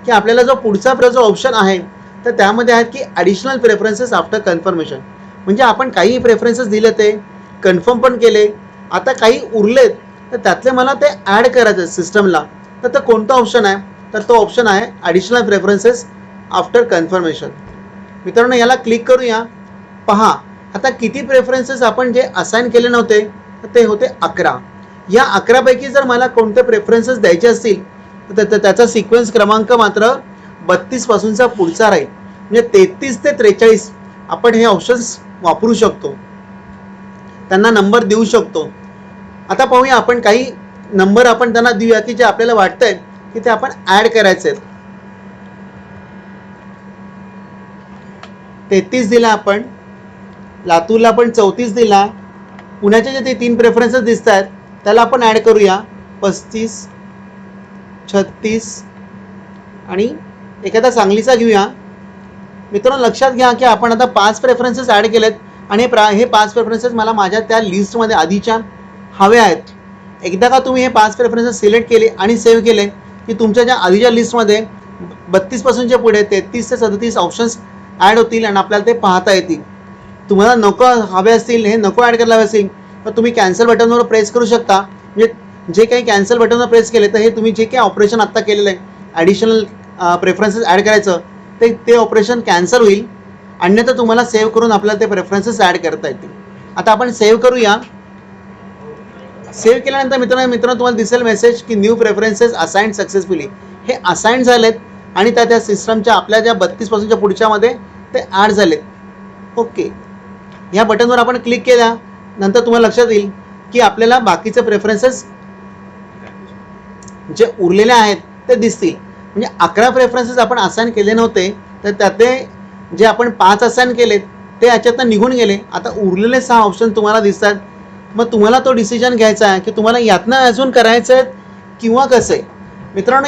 की आपल्याला जो पुढचा जो ऑप्शन आहे तर त्यामध्ये आहेत की ॲडिशनल प्रेफरन्सेस आफ्टर कन्फर्मेशन. म्हणजे आपण काही प्रेफरन्सेस दिले ते कन्फर्म पण केले, आता काही उरलेत तर त्यातले मला ते ॲड करायचं सिस्टमला. तर कोणता ऑप्शन आहे तर तो ऑप्शन आहे ॲडिशनल प्रेफरन्सेस आफ्टर कन्फर्मेशन. मित्रांनो, याला क्लिक करूया. पहा, आता किती प्रेफरन्सेस आपण जे असाइन केले नव्हते ते होते 11. या 11 पैकी जर मला कोणते प्रेफरन्सेस द्यायचे असतील तर त्याचा सिक्वेन्स क्रमांक मात्र 32 पासूनचा पुढचा राहील. म्हणजे 33 ते 43 आपण हे ऑप्शन्स वापरू शकतो, त्यांना नंबर देऊ शकतो. आता पाहूया, आपण काही नंबर आपण त्यांना देऊया की जे आपल्याला वाटतंय की ते आपण ॲड करायचे आहेत. 33 दिला आपण, लातूरला आपण 34 दिला, पुण्याचे जे ते 3 प्रेफरन्सेस दिसत आहेत त्याला आपण ॲड करूया 35, 36 आणि एखादा सांगलीचा घेऊया. मित्रांनो, लक्षात घ्या की आपण आता 5 प्रेफरन्सेस ॲड केलेत आणि हे 5 प्रेफरन्सेस मला माझ्या त्या लिस्टमध्ये आधीच्या हवे आहेत. एकदा का तुम्ही हे 5 प्रेफरन्सेस सिलेक्ट केले आणि सेव्ह केले की तुमच्या ज्या आधीच्या लिस्टमध्ये 32 पासूनचे पुढे 33 ते 37 ऑप्शन्स ॲड होतील आणि आपल्याला ते पाहता येतील. तुम्हाला नको हवे असतील, हे नको ॲड करायला हवे असतील तर तुम्ही कॅन्सल बटनवर प्रेस करू शकता. म्हणजे जे काही कॅन्सल बटनवर प्रेस केले तर हे तुम्ही जे काही ऑपरेशन आत्ता केलेलं आहे ॲडिशनल प्रेफरन्सेस ॲड करायचं ते ऑपरेशन कॅन्सल होईल. अन्यथा तुम्हाला सेव्ह करून आपल्याला ते प्रेफरन्सेस ॲड करता येतील. आता आपण सेव्ह करूया. सेव्ह केल्यानंतर मित्रांनो तुम्हाला दिसेल मेसेज की न्यू प्रेफरन्सेस असाइन्ड सक्सेसफुली. हे असाइन्ड झालेत आणि त्या सिस्टमच्या आपल्या ज्या 32 पासूनच्या पुढच्यामध्ये ते ॲड झालेत. ओके, ह्या बटनवर आपण क्लिक केल्यानंतर तुम्हाला लक्षात येईल की आपल्याला बाकीचे प्रेफरन्सेस जे उरलेले आहेत ते दिसतील. म्हणजे 11 प्रेफरन्सेस आपण असाइन केले नव्हते तर त्यातले जे आपण 5 असाइन केलेत ते याच्यातनं निघून गेले. आता उरलेले 6 ऑप्शन तुम्हाला दिसतात. मग तुम्हाला तो डिसिजन घ्यायचा आहे की तुम्हाला यातनं अजून करायचं आहे किंवा कसं आहे. मित्रांनो,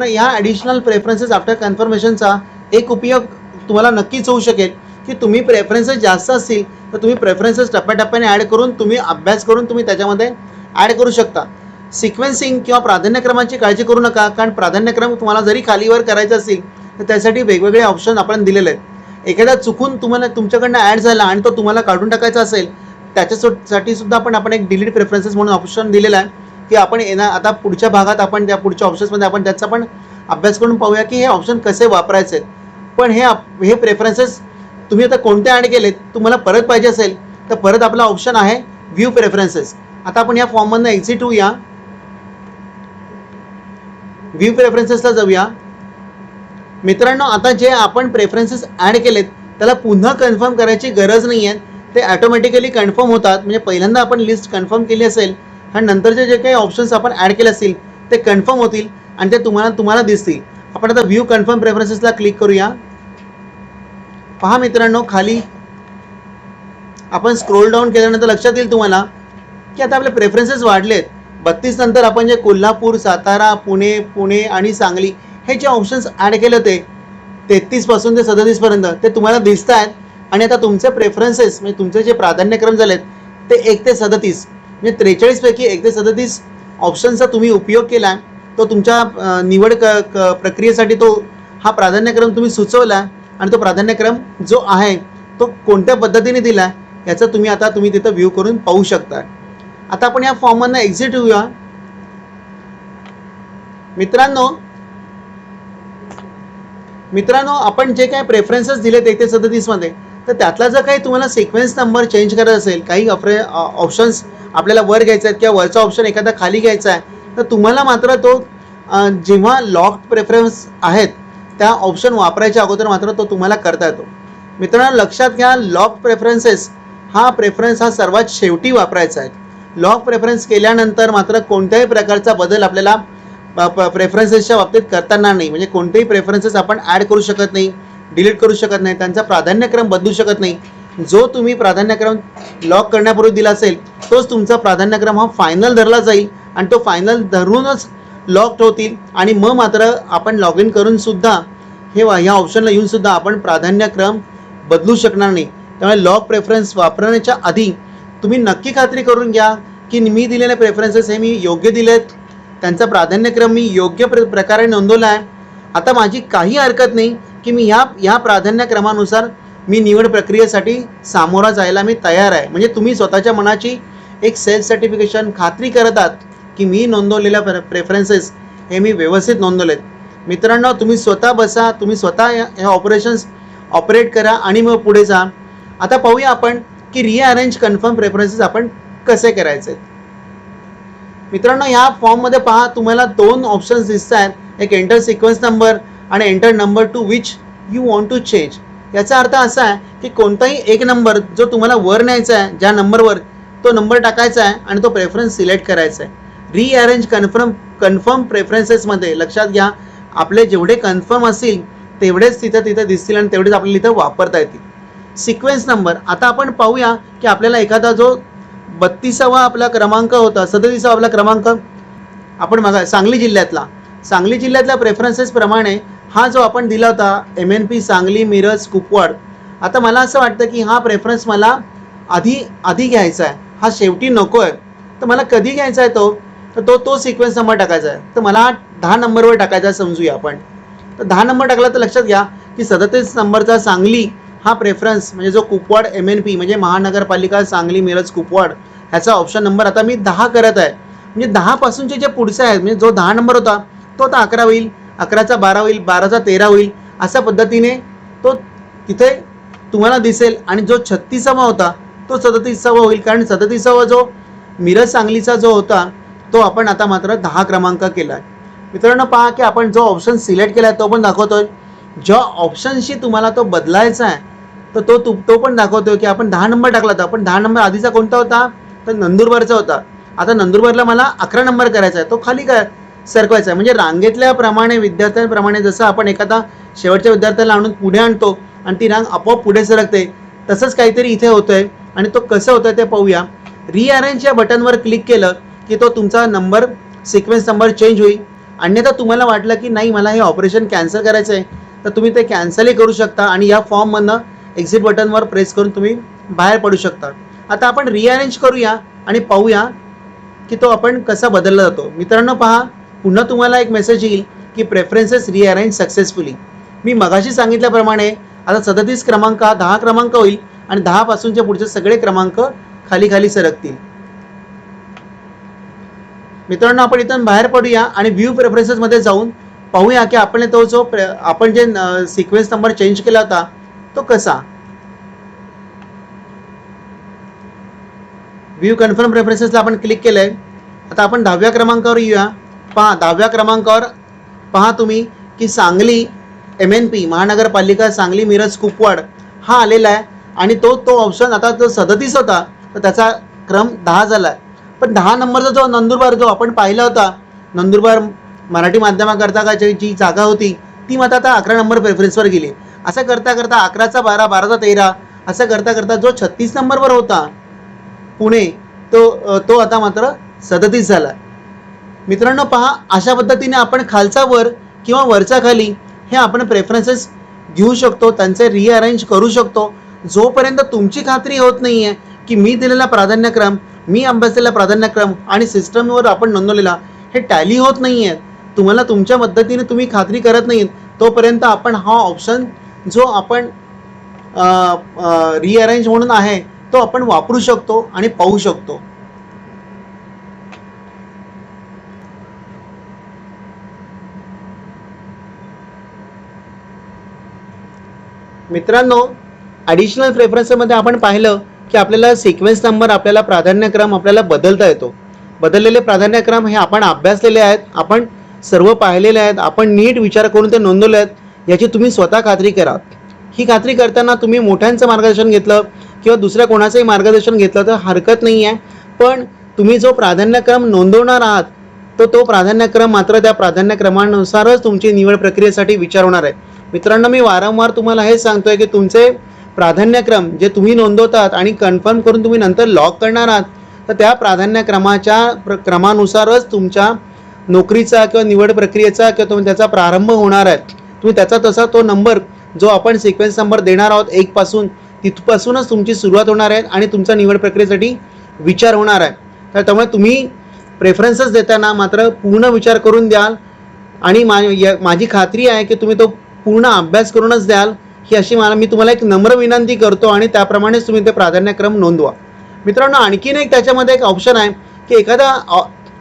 या ॲडिशनल प्रेफरन्सेस आफ्टर कन्फर्मेशनचा एक उपयोग तुम्हाला नक्कीच होऊ शकेल की तुम्ही प्रेफरन्सेस जास्त असतील तर तुम्ही प्रेफरन्सेस टप्प्याटप्प्याने ॲड करून तुम्ही अभ्यास करून तुम्ही त्याच्यामध्ये ॲड करू शकता. सिक्वेन्सिंग किंवा प्राधान्यक्रमांची काळजी करू नका, कारण प्राधान्यक्रम तुम्हाला जरी खालीवर करायचं असेल तर त्यासाठी वेगवेगळे ऑप्शन आपण दिलेले आहेत. एखादा चुकून तुमच्याकडनं ॲड झाला आणि तो तुम्हाला काढून टाकायचा असेल त्याच्यासाठी सुद्धा आपण एक डिलीट प्रेफरन्सेस म्हणून ऑप्शन दिलेला आहे की आपण आता पुढच्या भागात आपण त्या पुढच्या ऑप्शन्समध्ये आपण त्याचा पण अभ्यास करून पाहूया की हे ऑप्शन कसे वापरायचे आहेत. पण हे प्रेफरन्सेस तुम्ही आता कोणते ॲड केलेत, तुम्हाला परत पाहिजे असेल तर परत आपला ऑप्शन आहे व्ह्यू प्रेफरन्सेस. आता आपण या फॉर्ममधनं एक्झिट होऊया, व्ह्यू प्रेफरन्सेसला जाऊया. मित्रांनो, आता जे आपण प्रेफरन्सेस ॲड केलेत त्याला पुन्हा कन्फर्म करायची गरज नाही आहे, ते ॲटोमॅटिकली कन्फर्म होतात. म्हणजे पहिल्यांदा आपण लिस्ट कन्फर्म केली असेल आणि नंतरचे जे काही ऑप्शन्स आपण ॲड केले असतील ते कन्फर्म होतील आणि ते तुम्हाला दिसतील. आपण आता व्ह्यू कन्फर्म प्रेफरन्सेसला क्लिक करूया. पहा मित्रांनो, खाली आपण स्क्रोल डाऊन केल्यानंतर लक्षात येईल तुम्हाला की आता आपले प्रेफरन्सेस वाढलेत. 32 नंतर आपण जे कोल्हापूर, सातारा, पुणे आणि सांगली हे जे ऑप्शन्स ॲड केले होते 33 पासून ते 37 पर्यंत ते तुम्हाला दिसत आहेत. आणि आता तुमचे प्रेफरन्सेस म्हणजे तुमचे जे प्राधान्यक्रम झालेत ते 1 ते 37 म्हणजे 43 पैकी 1 ते 37 ऑप्शनचा तुम्ही उपयोग केला. तो तुमच्या निवड प्रक्रियेसाठी तो हा प्राधान्यक्रम तुम्ही सुचवला आणि तो प्राधान्यक्रम जो आहे तो कोणत्या पद्धतीने दिला याचा तुम्ही तिथं व्ह्यू करून पाहू शकता. आता आपण या फॉर्ममधनं एक्झिट होऊया. मित्रांनो, आपण जे काही प्रेफरन्सेस दिलेत 1 ते 37 मध्ये, तर त्यातला जर काही तुम्हाला सिक्वेन्स नंबर चेंज करायचा असेल, काही ऑप्शन्स आपल्याला वर घ्यायचे आहेत किंवा वरचा ऑप्शन एखादा खाली घ्यायचा आहे, तर तुम्हाला मात्र तो जेव्हा लॉक प्रेफरन्स आहेत त्या ऑप्शन वापरायच्या अगोदर मात्र तो तुम्हाला करता येतो. मित्रांनो, लक्षात घ्या, लॉक प्रेफरन्सेस हा प्रेफरन्स हा सर्वात शेवटी वापरायचा आहे. लॉक प्रेफरन्स केल्यानंतर मात्र कोणत्याही प्रकारचा बदल आपल्याला प्रेफरन्सेसच्या बाबतीत करताना नाही. म्हणजे कोणतेही प्रेफरन्सेस आपण ॲड करू शकत नाही, डिलीट करू शकत नाही, त्यांचा प्राधान्यक्रम बदलू शकत नाही. जो तुम्ही प्राधान्यक्रम लॉक करण्यापूर्वी दिला असेल तोच तुमचा प्राधान्यक्रम हा फायनल धरला जाईल आणि तो फायनल धरूनच लॉक्ड होतील. आणि मग मात्र आपण लॉग इन करून सुद्धा ह्या ऑप्शनला येऊन सुद्धा आपण प्राधान्यक्रम बदलू शकणार नाही. त्यामुळे लॉक प्रेफरन्स वापरण्याच्या आधी तुम्ही नक्की खात्री करून घ्या की मी दिलेले प्रेफरन्सेस हे मी योग्य दिलेत, त्यांचा प्राधान्यक्रम मी योग्य प्रकारे नोंदवला आहे. आता माझी काही हरकत नाही की मी ह्या प्राधान्यक्रमानुसार मी निवड प्रक्रियेसाठी सामोरा जायला मी तयार आहे. म्हणजे तुम्ही स्वतःच्या मनाची एक सेल्फ सर्टिफिकेशन खात्री करत आहात की मी नोंदवलेल्या प्रेफरन्सेस हे मी व्यवस्थित नोंदवलेत. मित्रांनो, तुम्ही स्वतः बसा, तुम्ही स्वतः हे ऑपरेशन्स ऑपरेट करा आणि मग पुढे जा. आता पाहूया आपण की रिअरेंज कन्फर्म प्रेफरन्सेस आपण कसे करायचे. मित्रांनो, ह्या फॉर्ममध्ये पहा, तुम्हाला 2 ऑप्शन्स दिसत आहेत, एक एंटर सिक्वेन्स नंबर आणि enter number to which you want to change. याचा अर्थ असा आहे की कोणताही एक नंबर जो तुम्हाला वर न्यायचा आहे, ज्या नंबरवर तो नंबर टाकायचा आहे आणि तो प्रेफरन्स सिलेक्ट करायचा आहे. रिअरेंज कन्फर्म प्रेफरन्सेसमध्ये लक्षात घ्या, आपले जेवढे कन्फर्म असतील तेवढेच तिथं दिसतील आणि तेवढेच आपल्याला इथं वापरता येतील. सिक्वेन्स नंबर, आता आपण पाहूया की आपल्याला एखादा जो 32वा आपला क्रमांक होता, 37वा आपला क्रमांक आपण सांगली जिल्ह्यातल्या प्रेफरन्सेसप्रमाणे हा जो आपण दिला होता MNP सांगली, मिरज, कुपवाड, आता मला असं वाटतं की हा प्रेफरन्स मला आधी घ्यायचा आहे, हा शेवटी नको आहे. तर मला कधी घ्यायचा आहे तर तो सिक्वेन्स नंबर टाकायचा आहे. तर मला 10 नंबरवर टाकायचा आहे समजूया आपण. तर 10 नंबर टाकला तर लक्षात घ्या की 37 नंबरचा सांगली हा प्रेफरन्स म्हणजे जो कुपवाड MNP म्हणजे महानगरपालिका सांगली, मिरज, कुपवाड ह्याचा ऑप्शन नंबर आता मी 10 करत आहे. म्हणजे 10 पासूनचे जे पुढचे आहेत, म्हणजे जो 10 नंबर होता तो आता 11 होईल, 11चा 12 होईल, 12चा 13 होईल, अशा पद्धतीने तो तिथे तुम्हाला दिसेल. आणि जो 36वा होता तो 37वा होईल, कारण 37वा जो मिरज सांगलीचा जो होता तो आपण आता मात्र 10 क्रमांक केला आहे. मित्रांनो, पहा की आपण जो ऑप्शन सिलेक्ट केला आहे तो पण दाखवतोय, ज्या ऑप्शनशी तुम्हाला तो बदलायचा आहे तर तो पण दाखवतोय की आपण 10 नंबर टाकला होता, पण 10 नंबर आधीचा कोणता होता तर नंदुरबारचा होता. आता नंदुरबारला मला 11 नंबर करायचा आहे, तो खाली सरकवायचा आहे. म्हणजे रांगेतल्या प्रमाणे विद्यार्थ्यांप्रमाणे जसं आपण एखादा शेवटच्या विद्यार्थ्याला आणून पुढे आणतो आणि ती रांग आपोआप पुढे सरकते, तसंच काहीतरी इथे होतंय. आणि तो कसं होतंय ते पाहूया. रिअरेंज या बटनवर क्लिक केलं की तो तुमचा नंबर सिक्वेन्स नंबर चेंज होईल. अन्यथा तुम्हाला वाटलं की नाही मला हे ऑपरेशन कॅन्सल करायचं आहे तर तुम्ही ते कॅन्सलही करू शकता आणि या फॉर्ममधनं एक्झिट बटनवर प्रेस करून तुम्ही बाहेर पडू शकता. आता आपण रिअरेंज करूया आणि पाहूया की तो आपण कसा बदलला जातो. मित्रांनो, पहा, पुन्हा तुम्हाला एक मेसेज येईल की प्रेफरन्सेस रिअरेंज सक्सेसफुली. मी मगाशी सांगितल्याप्रमाणे आता 37 क्रमांक हा 10 क्रमांक होईल आणि 10 पासूनचे पुढचे सगळे क्रमांक खाली खाली सरकतील. मित्रांनो, आपण इथून बाहेर पडूया आणि व्ह्यू प्रेफरन्सेसमध्ये जाऊन पाहूया की आपण तो जो आपण जे सिक्वेन्स नंबर चेंज केला होता तो कसा. व्ह्यू कन्फर्म प्रेफरन्सेसला आपण क्लिक केलंय. आता आपण 10व्या क्रमांकावर येऊया. पहा 10व्या क्रमांकावर पहा तुम्ही की सांगली MNP महानगरपालिका सांगली मिरज कुपवाड हा आलेला आहे आणि तो ऑप्शन आता जो 37 होता तर त्याचा क्रम 10 झाला आहे. पण 10 नंबरचा जो नंदुरबार जो आपण पाहिला होता, नंदुरबार मराठी माध्यमाकरता जी जागा होती ती मात्र आता 11 नंबर प्रेफरन्सवर गेली. असं करता करता 11चा 12, 12चा 13 असं करता करता जो 36 नंबरवर होता पुणे तो आता मात्र 37 झाला. मित्रांनो पहा, अशा पद्धतीने आपण खालचा वर किंवा वरचा खाली हे आपण प्रेफरन्सेस घेऊ शकतो, त्यांचे रिअरेंज करू शकतो. जोपर्यंत तुमची खात्री होत नाही आहे की मी दिलेला प्राधान्यक्रम, मी अभ्यासलेला प्राधान्यक्रम आणि सिस्टमवर आपण नोंदवलेला हे टॅली होत नाही आहे, तुम्हाला तुमच्या पद्धतीने तुम्ही खात्री करत नाही, तोपर्यंत आपण हा ऑप्शन जो आपण रिअरेंज म्हणून आहे तो आपण वापरू शकतो आणि पाहू शकतो. मित्रांनो, ॲडिशनल प्रेफरन्समध्ये आपण पाहिलं की आपल्याला सिक्वेन्स नंबर, आपल्याला प्राधान्यक्रम आपल्याला बदलता येतो. बदललेले प्राधान्यक्रम हे आपण अभ्यासलेले आहेत, आपण सर्व पाहिलेले आहेत, आपण नीट विचार करून ते नोंदवले आहेत, याची तुम्ही स्वतः खात्री करा. ही खात्री करताना तुम्ही मोठ्यांचं मार्गदर्शन घेतलं किंवा दुसऱ्या कोणाचंही मार्गदर्शन घेतलं तर हरकत नाही आहे. पण तुम्ही जो प्राधान्यक्रम नोंदवणार आहात तो प्राधान्यक्रम मात्र त्या प्राधान्यक्रमानुसारच तुमची निवड प्रक्रियेसाठी विचार होणार आहे. मित्रांनो, मी वारंवार तुम्हाला हे सांगतोय की तुमचे प्राधान्यक्रम जे तुम्ही नोंदवतात आणि कन्फर्म करून तुम्ही नंतर लॉक करणार आहात तर त्या प्राधान्यक्रमाच्या क्रमानुसारच तुमच्या नोकरीचा किंवा निवड प्रक्रियेचा किंवा त्याचा प्रारंभ होणार आहे. तुम्ही त्याचा तसा तो नंबर जो आपण सिक्वेन्स नंबर देणार आहोत 1 पासून, तिथपासूनच तुमची सुरुवात होणार आहे आणि तुमचा निवड प्रक्रियेसाठी विचार होणार आहे. तर त्यामुळे तुम्ही प्रेफरन्सेस देताना मात्र पूर्ण विचार करून द्याल आणि माझी खात्री आहे की तुम्ही तो पूर्ण अभ्यास करूनच द्याल, ही अशी मी तुम्हाला एक नम्र विनंती करतो आणि त्याप्रमाणेच तुम्ही ते प्राधान्यक्रम नोंदवा. मित्रांनो, आणखीन एक त्याच्यामध्ये एक ऑप्शन आहे की एखादा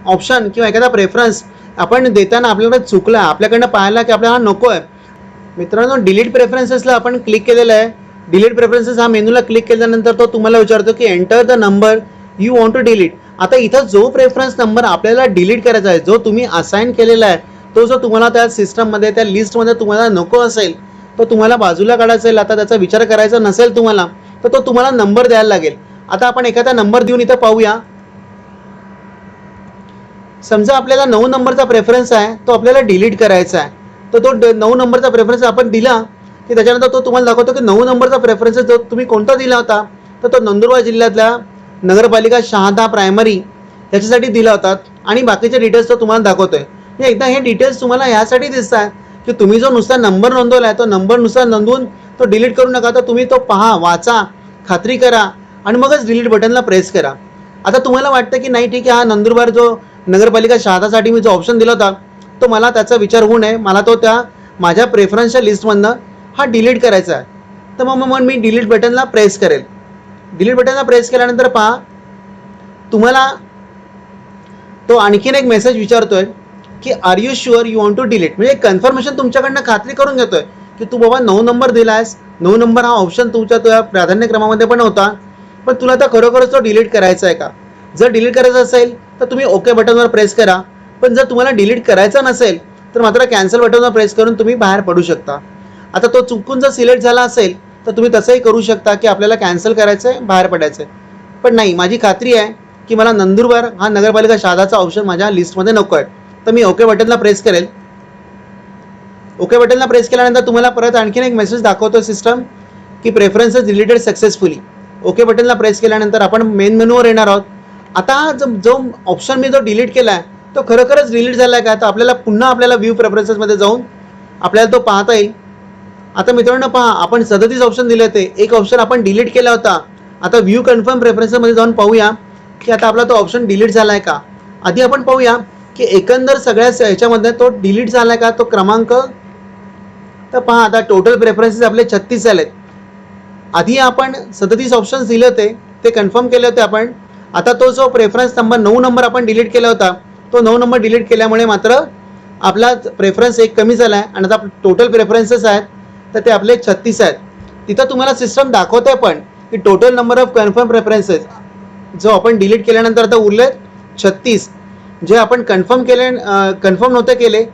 ऑप्शन किंवा एखादा प्रेफरन्स आपण देताना आपल्याला चुकला, आपल्याकडनं पाहायला की आपल्याला नको आहे. मित्रांनो, डिलीट प्रेफरन्सेसला आपण क्लिक केलेलं आहे. डिलीट प्रेफरन्सेस हा मेनूला क्लिक केल्यानंतर तो तुम्हाला विचारतो की enter the number you want to delete. आता इथं जो प्रेफरन्स नंबर आपल्याला डिलीट करायचा आहे, जो तुम्ही असाइन केलेला आहे, तो जो तुम्हाला त्या सिस्टममध्ये, त्या लिस्टमध्ये तुम्हाला नको असेल तो तुम्हाला बाजूला काढायचा असेल, आता त्याचा विचार करायचा नसेल तुम्हाला, तर तो तुम्हाला नंबर द्यायला लागेल. आता आपण एखादा नंबर देऊन इथं पाहूया. समजा आपल्याला 9 नंबरचा प्रेफरन्स आहे, तो आपल्याला डिलीट करायचा आहे, तर तो 9 नंबरचा प्रेफरन्स आपण दिला की त्याच्यानंतर तो तुम्हाला दाखवतो की 9 नंबरचा प्रेफरन्स जो तुम्ही कोणता दिला होता तर तो नंदुरबार जिल्ह्यातल्या नगरपालिका शहादा प्रायमरी याच्यासाठी दिला होता आणि बाकीचे डिटेल्स तो तुम्हाला दाखवतोय. एकदा हे डिटेल्स तुम्हाला यासाठी दिसत आहे की तुम्ही जो नुसता नंबर नोंदवला आहे तो नंबर नुसार नोंदवून तो डिलीट करू नका, तर तुम्ही तो पहा, वाचा, खात्री करा आणि मगच डिलीट बटनला प्रेस करा. आता तुम्हाला वाटतं की नाही ठीक आहे, हा नंदुरबार जो नगरपालिका शहादासाठी मी जो ऑप्शन दिला होता तो मला त्याचा विचार होऊ नये, मला तो त्या माझ्या प्रेफरन्सच्या लिस्टमधनं हा डिलीट करायचा आहे, तर मग मी डिलीट बटनला प्रेस करेल. डिलीट बटनला प्रेस केल्यानंतर पहा तुम्हाला तो आणखीन एक मेसेज विचारतोय की are you sure you want to delete, म्हणजे कन्फर्मेशन तुमच्याकडनं खात्री करून घेतोय की तू बाबा 9 नंबर दिलायस, 9 नंबर हा ऑप्शन तुझ्या प्राधान्यक्रमामध्ये पण होता, पण तुला आता खरोखरच तो डिलीट करायचा आहे का. जर डिलीट करायचा असेल तर तुम्ही ओके बटनवर प्रेस करा, पण जर तुम्हाला डिलीट करायचा नसेल तर मात्र कॅन्सल बटनवर प्रेस करून तुम्ही बाहेर पडू शकता. आता तो चुकून जर सिलेक्ट झाला असेल तर तुम्ही तसंही करू शकता की आपल्याला कॅन्सल करायचं आहे, बाहेर पडायचं आहे. पण नाही, माझी खात्री आहे की मला नंदुरबार हा नगरपालिका शहादाचा ऑप्शन माझ्या लिस्टमध्ये नको आहे, तर मी ओके बटनला प्रेस करेल. ओके बटनला प्रेस केल्यानंतर तुम्हाला परत आणखीन एक मेसेज दाखवतो सिस्टम की प्रेफरन्सेस डिलीटेड सक्सेसफुली. ओके बटनला प्रेस केल्यानंतर आपण मेन मेनूवर येणार आहोत. आता जो ऑप्शन मी जो डिलीट केला आहे तो खरोखरच डिलीट झाला आहे का, तर आपल्याला पुन्हा आपल्याला व्ह्यू प्रेफरन्सेसमध्ये जाऊन आपल्याला तो पाहता येईल. आता मित्रांनो पहा, आपण 37 ऑप्शन दिले होते, एक ऑप्शन आपण डिलीट केला होता. आता व्ह्यू कन्फर्म प्रेफरन्सेसमध्ये जाऊन पाहूया की आता आपला तो ऑप्शन डिलीट झाला आहे का. आधी आपण पाहूया की एकंदर सगळ्या ह्याच्यामध्ये तो डिलीट झाला आहे का, तो क्रमांक. तर पहा आता टोटल प्रेफरन्सेस आपले 36 झालेत. आधी आपण 37 ऑप्शन्स दिले होते, ते कन्फर्म केले होते आपण. आता तो जो प्रेफरन्स नंबर 9 नंबर आपण डिलीट केला होता, तो 9 नंबर डिलीट केल्यामुळे मात्र आपला प्रेफरन्स एक कमी झाला आहे आणि आता टोटल प्रेफरन्सेस आहेत तर ते आपले 36 आहेत. तिथं तुम्हाला सिस्टम दाखवते पण की total number of confirm preferences जो आपण डिलीट केल्यानंतर आता उरले 36, जे आपण कन्फर्म नव्हते केले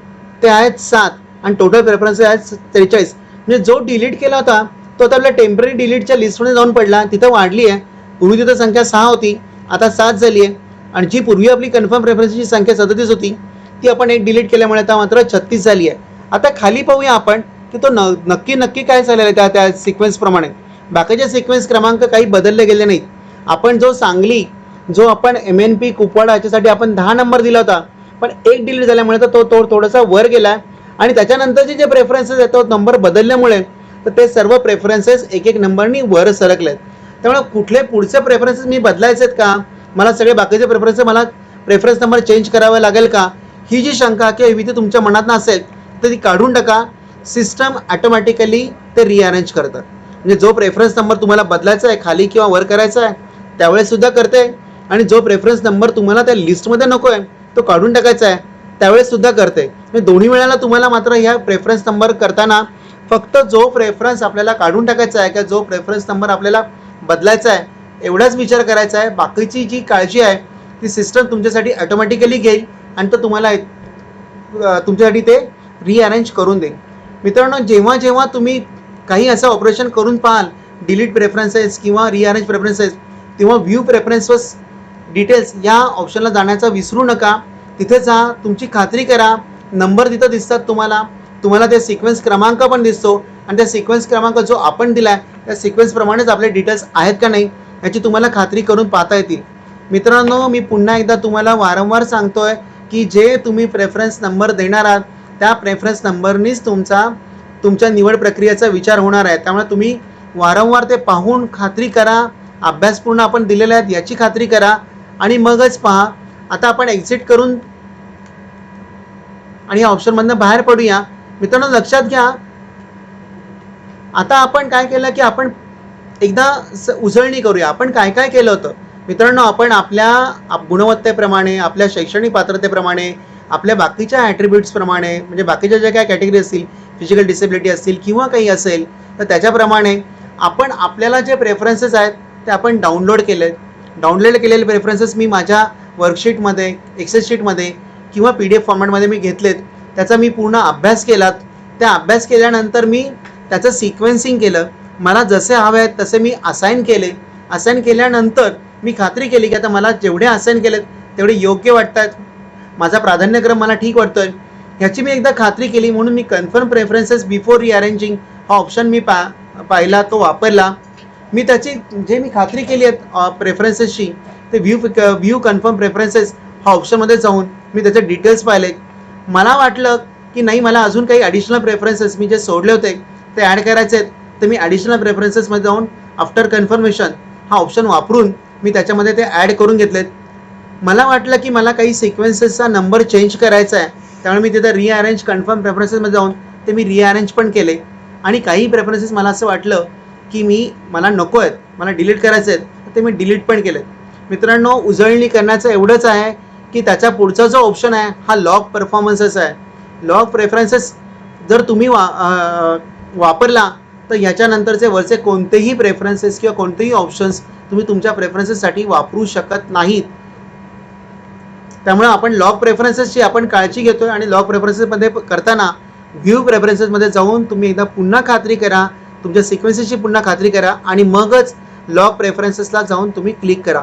ते आहेत 7 आणि टोटल प्रेफरन्सेस आहेत 43. म्हणजे जो डिलीट केला होता तो आता आपल्या टेम्पररी डिलीटच्या लिस्टमध्ये जाऊन पडला, तिथं वाढली आहे. पूर्वी तिथं संख्या 6 होती, आता 7 झाली आहे. आणि जी पूर्वी आपली कन्फर्म प्रेफरन्सची संख्या 37 होती ती आपण एक डिलीट केल्यामुळे आता मात्र 36 झाली आहे. आता खाली पाहूया आपण की तो नक्की काय झालेलं आहे त्या सिक्वेन्सप्रमाणे. बाकीचे सिक्वेन्स क्रमांक काही बदलले गेले नाहीत. आपण जो सांगली, जो आपण MNP कुपवाडा याच्यासाठी आपण 10 नंबर दिला होता, पण एक डिलीट झाल्यामुळे तर तो थोडासा वर गेला आहे. आणि त्याच्यानंतरचे जे प्रेफरन्सेस आहेत तो नंबर बदलल्यामुळे तर ते सर्व प्रेफरन्सेस एक एक नंबरनी वर सरकले आहेत. त्यामुळे कुठले पुढचे प्रेफरन्सेस मी बदलायचे आहेत का, मला सगळे बाकीचे मला प्रेफरन्स नंबर चेंज करावा लागेल का, ही जी शंका किंवा भीती तुमच्या मनात नसेल तर ती काढून टाका. सिस्टम ॲटोमॅटिकली ते रिअरेंज करतं. म्हणजे जो प्रेफरन्स नंबर तुम्हाला बदलायचा आहे, खाली किंवा वर करायचा आहे, त्यावेळेससुद्धा करते. आणि जो प्रेफरन्स नंबर तुम्हाला त्या लिस्टमध्ये नको आहे तो काढून टाकायचा आहे त्यावेळेससुद्धा करते. म्हणजे दोन्ही वेळेला तुम्हाला मात्र ह्या प्रेफरन्स नंबर करताना फक्त जो प्रेफरन्स आपल्याला काढून टाकायचा आहे किंवा जो प्रेफरन्स नंबर आपल्याला बदलायचा आहे एवढाच विचार करायचा आहे. बाकीची जी काळजी आहे ती सिस्टम तुमच्यासाठी ऑटोमॅटिकली घेईल आणि तो तुम्हाला तुमच्यासाठी ते रिअरेंज करून देईल. मित्रांनो, जेव्हा जेव्हा तुम्ही काही असं ऑपरेशन करून पाहाल, डिलीट प्रेफरन्सेस किंवा रिअरेंज प्रेफरन्सेस, तेव्हा व्ह्यू प्रेफरन्सेस डिटेल्स या ऑप्शनला जाण्याचा विसरू नका. तिथे जा, तुमची खात्री करा, नंबर तिथं दिसतात तुम्हाला ते सिक्वेन्स क्रमांक पण दिसतो आणि त्या सिक्वेन्स क्रमांक जो आपण दिला आहे त्या सिक्वेन्सप्रमाणेच आपले डिटेल्स आहेत का नाही याची तुम्हाला खात्री करून पाहता येतील. मित्रांनो, मी पुन्हा एकदा तुम्हाला वारंवार सांगतोय की जे तुम्ही प्रेफरन्स नंबर देणार आहात त्या प्रेफरन्स नंबरनीच तुमच्या निवड प्रक्रियेचा विचार होणार आहे. त्यामुळे तुम्ही वारंवार ते पाहून खात्री करा, अभ्यासपूर्ण आपण दिलेले आहेत याची खात्री करा आणि मगच पहा. आता आपण एक्झिट करून आणि या ऑप्शनमधनं बाहेर पडूया. मित्रांनो, लक्षात घ्या, आता आपण काय केलं की आपण एकदा उजळणी करूया. आपण काय काय केलं होतं मित्रांनो. आपण आपल्या गुणवत्तेप्रमाणे, आपल्या शैक्षणिक पात्रतेप्रमाणे, आपल्या बाकीच्या ॲट्रिब्यूट्सप्रमाणे, म्हणजे बाकीच्या ज्या काय कॅटेगरी असतील, फिजिकल डिसेबिलिटी असतील किंवा काही असेल तर त्याच्याप्रमाणे आपण आपल्याला जे प्रेफरन्सेस आहेत ते आपण डाउनलोड केलेले प्रेफरन्सेस मी माझ्या वर्कशीटमध्ये, एक्सेल शीटमध्ये किंवा PDF फॉर्मॅटमध्ये मी घेतलेत. त्याचा मी पूर्ण अभ्यास केला. त्या अभ्यास केल्यानंतर मी त्याचं सिक्वेन्सिंग केलं. मला जसे हवे आहेत तसे मी असाइन केल्यानंतर मी खात्री केली की आता मला जेवढे असाइन केलेत तेवढे योग्य वाटत आहेत, माझा प्राधान्यक्रम मला ठीक वाटतोय ह्याची मी एकदा खात्री केली. म्हणून मी कन्फर्म प्रेफरन्सेस बिफोर रिअरेंजिंग हा ऑप्शन मी पाहिला, तो वापरला. मी त्याची जे मी खात्री केली आहेत प्रेफरन्सेसची ते व्ह्यू कन्फर्म प्रेफरन्सेस हा ऑप्शनमध्ये जाऊन मी त्याचे डिटेल्स पाहिले. मला वाटलं की नाही, मला अजून काही ॲडिशनल प्रेफरन्सेस मी जे सोडले होते ते ॲड करायचे आहेत, तर मी ॲडिशनल प्रेफरन्सेसमध्ये जाऊन आफ्टर कन्फर्मेशन हा ऑप्शन वापरून मी त्याच्यामध्ये ते ॲड करून घेतलेत. मला वाटलं की मला काही सिक्वेन्सेसचा नंबर चेंज करायचा आहे, त्यामुळे मी तिथं रिअरेंज कन्फर्म प्रेफरन्सेसमध्ये जाऊन ते मी रिअरेंज पण केले. आणि काही प्रेफरन्सेस मला असं वाटलं की मला नको आहेत, मला डिलीट करायचे आहेत, तर ते मी डिलीट पण केलेत. मित्रांनो, उजळणी करण्याचं एवढंच आहे की त्याच्या पुढचा जो ऑप्शन आहे हा लॉग परफॉर्मन्सेस आहे. लॉग प्रेफरन्सेस जर तुम्ही वापरला तर ह्याच्यानंतरचे वरचे कोणतेही प्रेफरन्सेस किंवा कोणतेही ऑप्शन्स तुम्ही तुमच्या प्रेफरन्सेससाठी वापरू शकत नाहीत. त्यामुळे आपण लॉग प्रेफरन्सेसची आपण काळजी घेतोय आणि लॉग प्रेफरन्सेसमध्ये करताना व्ह्यू प्रेफरन्सेसमध्ये जाऊन तुम्ही एकदा पुन्हा खात्री करा, तुमच्या सिक्वेन्सेसची पुन्हा खात्री करा आणि मगच लॉग प्रेफरन्सेसला जाऊन तुम्ही क्लिक करा.